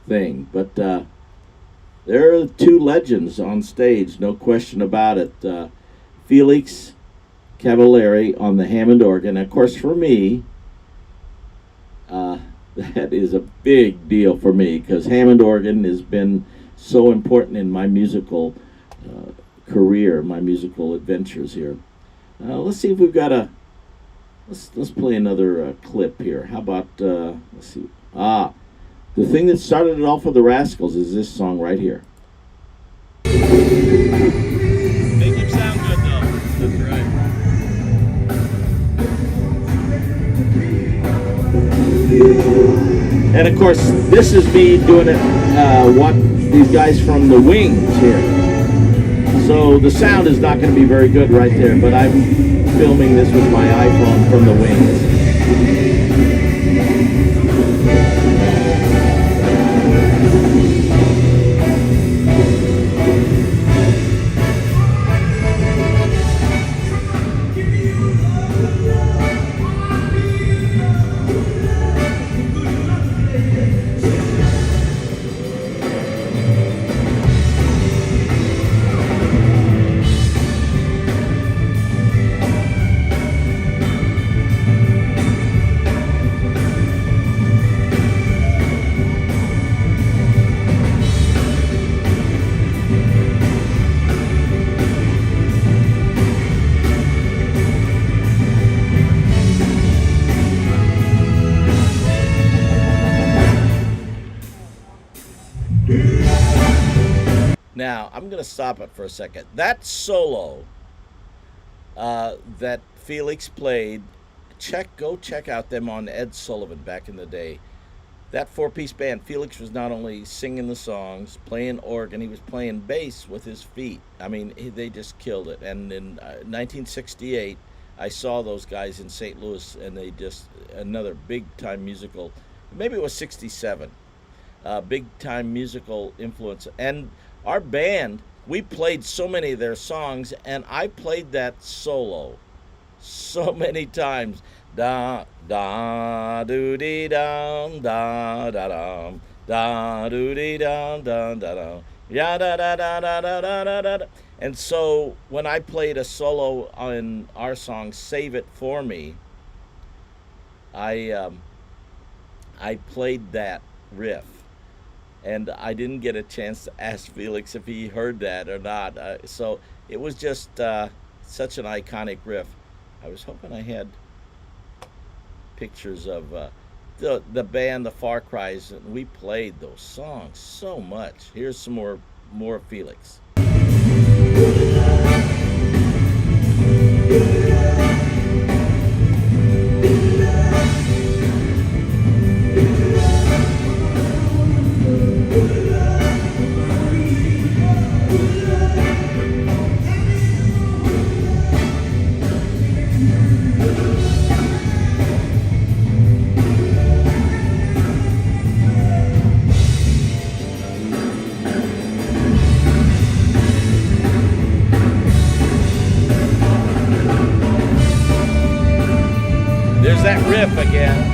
S6: thing. But there are two legends on stage, no question about it. Felix Cavallari on the Hammond organ. Of course, for me, that is a big deal for me because Hammond organ has been so important in my musical career, my musical adventures here. Let's see if we've got let's play another clip here. How about, let's see. The thing that started it all for the Rascals is this song right here.
S5: Make him sound good though. That's right.
S6: And of course, this is me doing it, what these guys from the Wings here. So the sound is not going to be very good right there, but I'm filming this with my iPhone from the Wings. Now, I'm going to stop it for a second. That solo that Felix played, go check out them on Ed Sullivan back in the day. That four-piece band, Felix was not only singing the songs, playing organ, he was playing bass with his feet. I mean, they just killed it. And in 1968, I saw those guys in St. Louis, and they just, another big-time musical, maybe it was 67, big-time musical influence. And our band, we played so many of their songs, and I played that solo so many times. Da da doo dee dum da da dum da doo dee dum da da dum ya da da da da da da da da. And so when I played a solo on our song "Save It For Me," I played that riff, and I didn't get a chance to ask Felix if he heard that or not. So it was just such an iconic riff. I was hoping I had pictures of the band, the Far Cries, and we played those songs so much. Here's some more Felix. There's that riff again.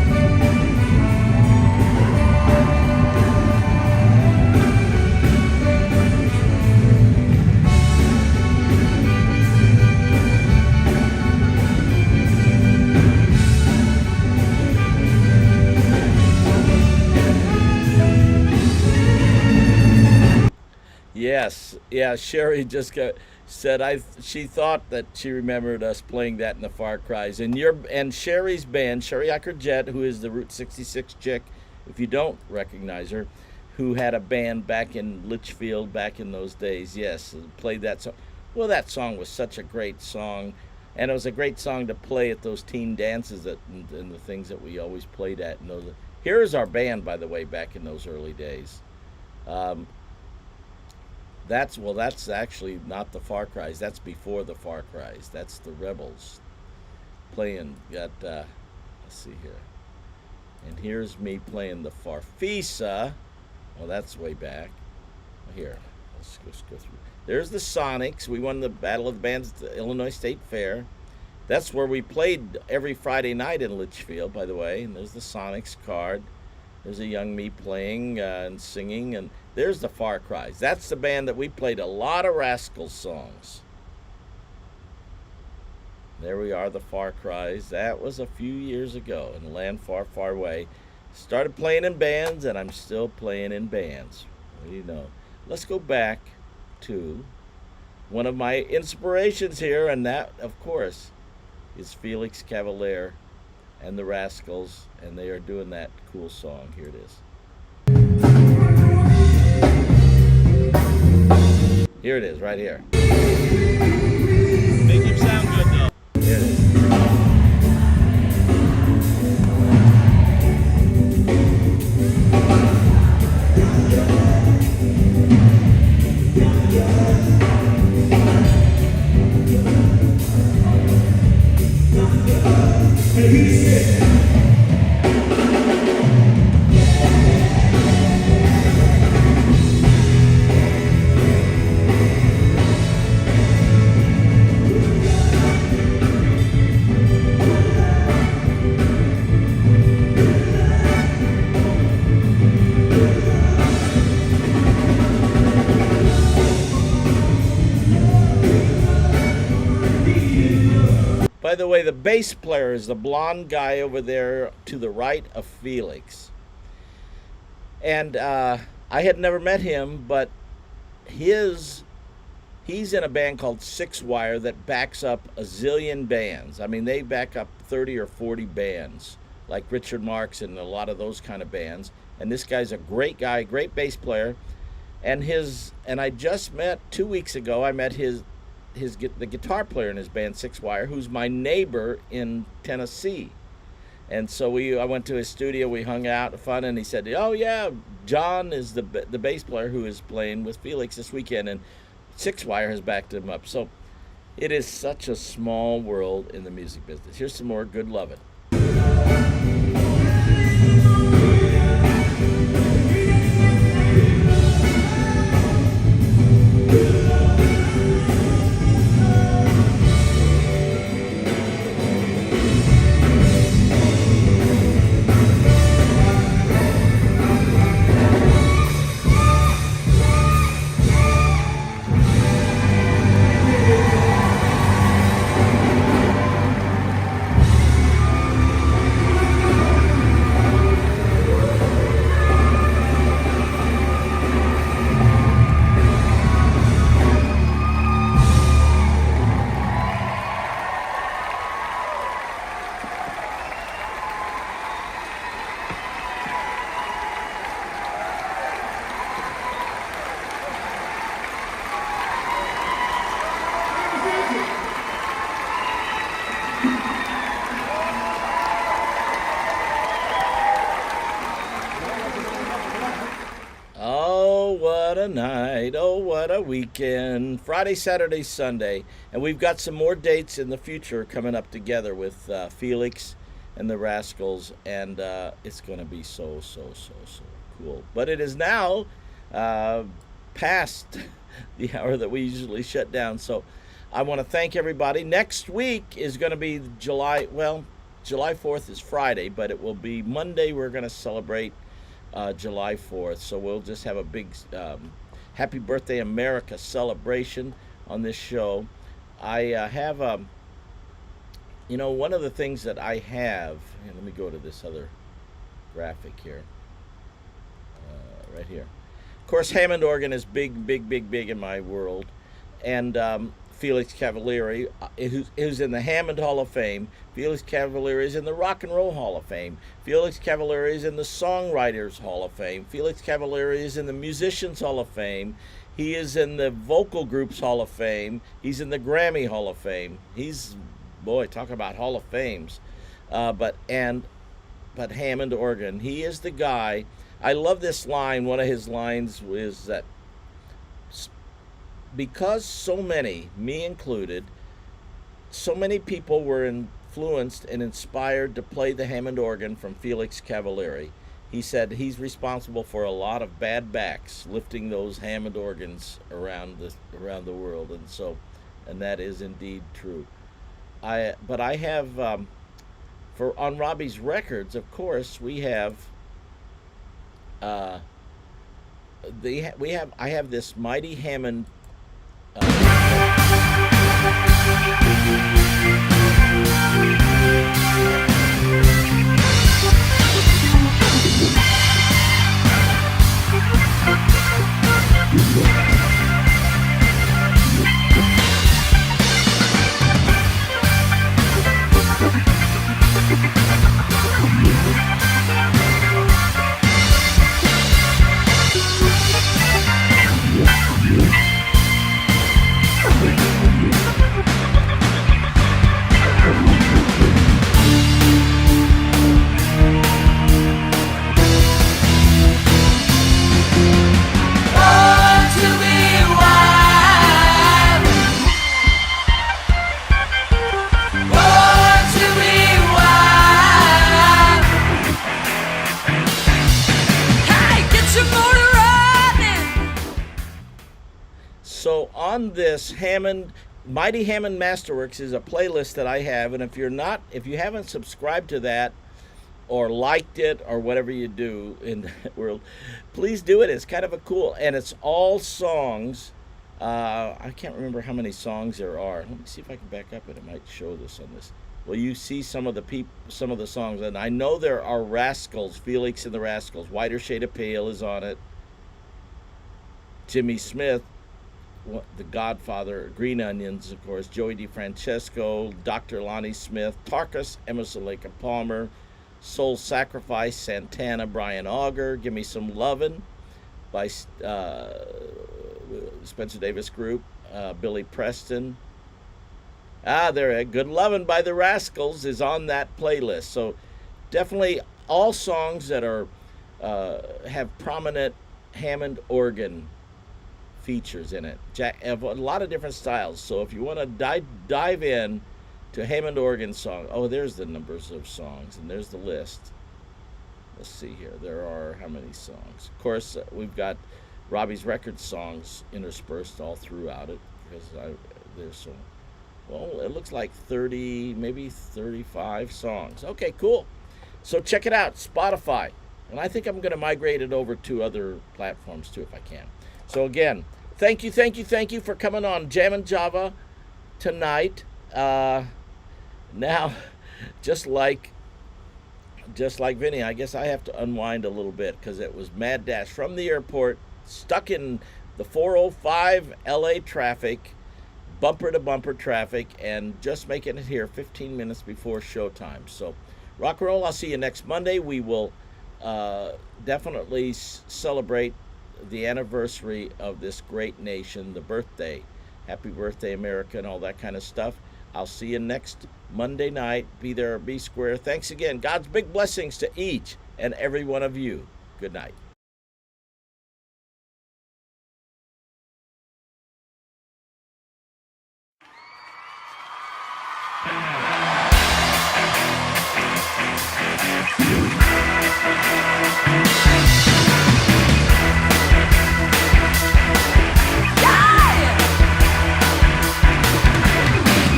S6: Yes, yeah, Sherry just said she thought that she remembered us playing that in the Far Cries. And Sherry's band, Sherry Acker-Jett, who is the Route 66 chick, if you don't recognize her, who had a band back in Litchfield back in those days, yes, played that song. Well, that song was such a great song, and it was a great song to play at those teen dances and the things that we always played at. Here's our band, by the way, back in those early days. That's actually not the Far Cries. That's before the Far Cries. That's the Rebels playing. Let's see here. And here's me playing the Farfisa. Well, that's way back. Here, let's go through. There's the Sonics. We won the Battle of the Bands at the Illinois State Fair. That's where we played every Friday night in Litchfield, by the way. And there's the Sonics card. There's a young me playing and singing, and there's the Far Cries. That's the band that we played a lot of Rascals songs. There we are, the Far Cries. That was a few years ago in a land far, far away. Started playing in bands, and I'm still playing in bands. What do you know? Let's go back to one of my inspirations here, and that, of course, is Felix Cavaliere and the Rascals, and they are doing that cool song. Here it is. Here it is, right here. Make him sound good, though. Here it is. By the way, the bass player is the blonde guy over there to the right of Felix. And I had never met him, but he's in a band called Six Wire that backs up a zillion bands. I mean, they back up 30 or 40 bands, like Richard Marx and a lot of those kind of bands. And this guy's a great guy, great bass player. and I just met 2 weeks ago. I met the guitar player in his band, Six Wire, who's my neighbor in Tennessee. And so I went to his studio, we hung out, fun, and he said, "Oh yeah, John is the bass player who is playing with Felix this weekend, and Six Wire has backed him up." So it is such a small world in the music business. Here's some more good lovin'. What a night, oh what a weekend. Friday, Saturday, Sunday, and we've got some more dates in the future coming up together with Felix and the Rascals, and it's going to be so cool. But it is now past the hour that we usually shut down, so I want to thank everybody. Next week is going to be July 4th is Friday, but it will be Monday. We're going to celebrate July 4th, so we'll just have a big Happy Birthday America celebration on this show. I have one of the things that I have, and let me go to this other graphic here, right here. Of course, Hammond organ is big in my world, and Felix Cavaliere, who's in the Hammond Hall of Fame. Felix Cavaliere is in the Rock and Roll Hall of Fame. Felix Cavaliere is in the Songwriters Hall of Fame. Felix Cavaliere is in the Musicians Hall of Fame. He is in the Vocal Groups Hall of Fame. He's in the Grammy Hall of Fame. Talk about Hall of Fames. But Hammond organ, he is the guy. I love this line. One of his lines is that, because so many, me included, so many people were influenced and inspired to play the Hammond organ from Felix Cavaliere. He said he's responsible for a lot of bad backs lifting those Hammond organs around the world, and that is indeed true. But I have on Robbie's records, of course, we have I have this Mighty Hammond. So on this Mighty Hammond Masterworks is a playlist that I have, and if you haven't subscribed to that or liked it or whatever you do in that world, please do it. It's kind of and it's all songs. I can't remember how many songs there are. Let me see if I can back up, and it might show this on this. Well, you see some of the songs, and I know there are Rascals, Felix and the Rascals. Whiter Shade of Pale is on it. Jimmy Smith, the Godfather, Green Onions, of course, Joey DeFrancesco, Dr. Lonnie Smith, Tarkus, Emerson, Lake and Palmer, Soul Sacrifice, Santana, Brian Auger, Give Me Some Lovin', by Spencer Davis Group, Billy Preston. There, Good Lovin' by the Rascals is on that playlist. So definitely all songs that are have prominent Hammond organ features in it. Have a lot of different styles. So if you want to dive in to Hammond organ song, there's the numbers of songs, and there's the list. Let's see here. There are how many songs? Of course, we've got Robbie's record songs interspersed all throughout it, because there's some. Well, it looks like 30, maybe 35 songs. Okay, cool. So check it out, Spotify. And I think I'm going to migrate it over to other platforms too if I can. So again, thank you for coming on Jammin' Java tonight. Now, just like Vinny, I guess I have to unwind a little bit because it was mad dash from the airport, stuck in the 405 LA traffic, bumper to bumper traffic, and just making it here 15 minutes before showtime. So rock and roll. I'll see you next Monday. We will definitely celebrate the anniversary of this great nation, the birthday. Happy birthday, America, and all that kind of stuff. I'll see you next Monday night. Be there or be square. Thanks again. God's big blessings to each and every one of you. Good night.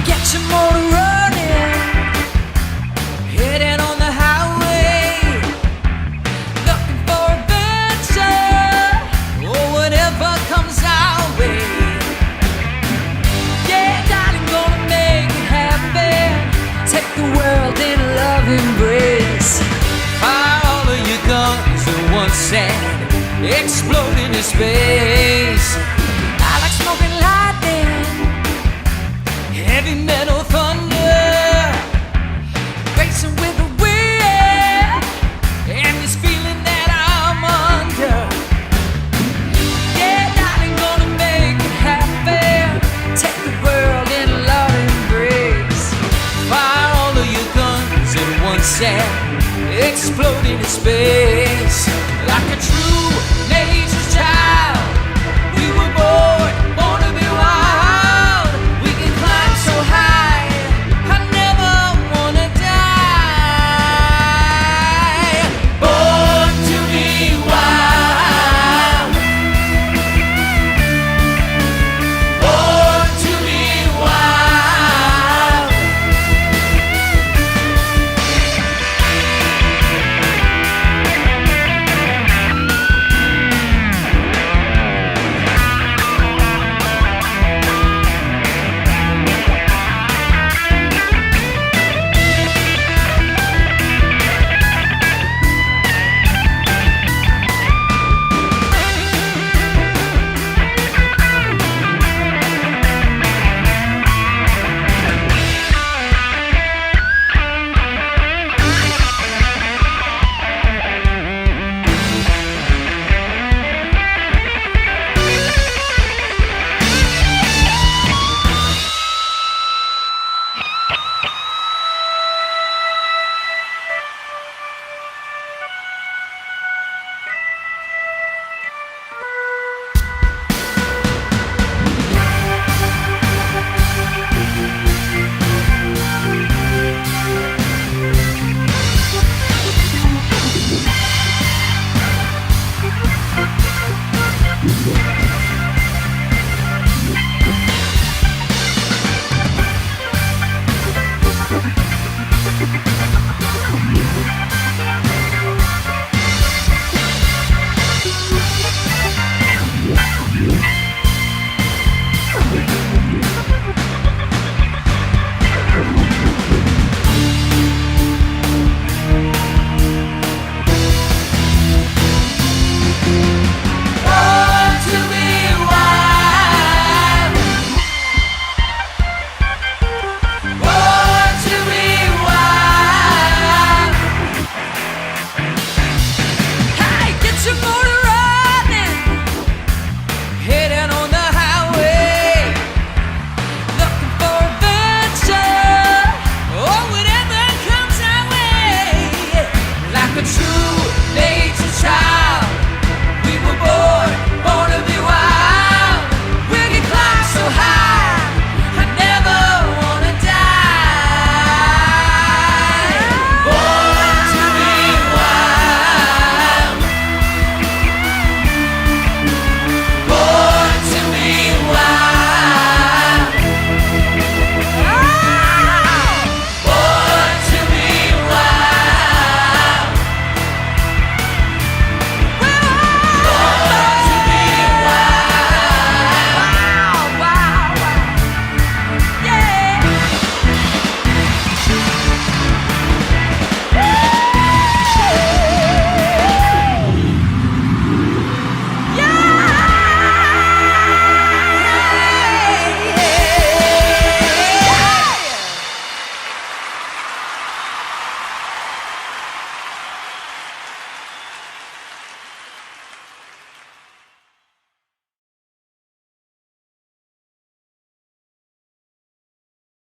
S8: Get your motor running, heading on the highway, looking for adventure, or whatever comes our way. Yeah, darling, gonna make it happen. Take the world in a love embrace. Fire all of your guns at once and explode into space. I like smoking lightning, heavy metal thunder, racing with the wind, and this feeling that I'm under. Yeah, darling, gonna make it happen. Take the world in a love embrace. Fire all of your guns at once and explode into space like a true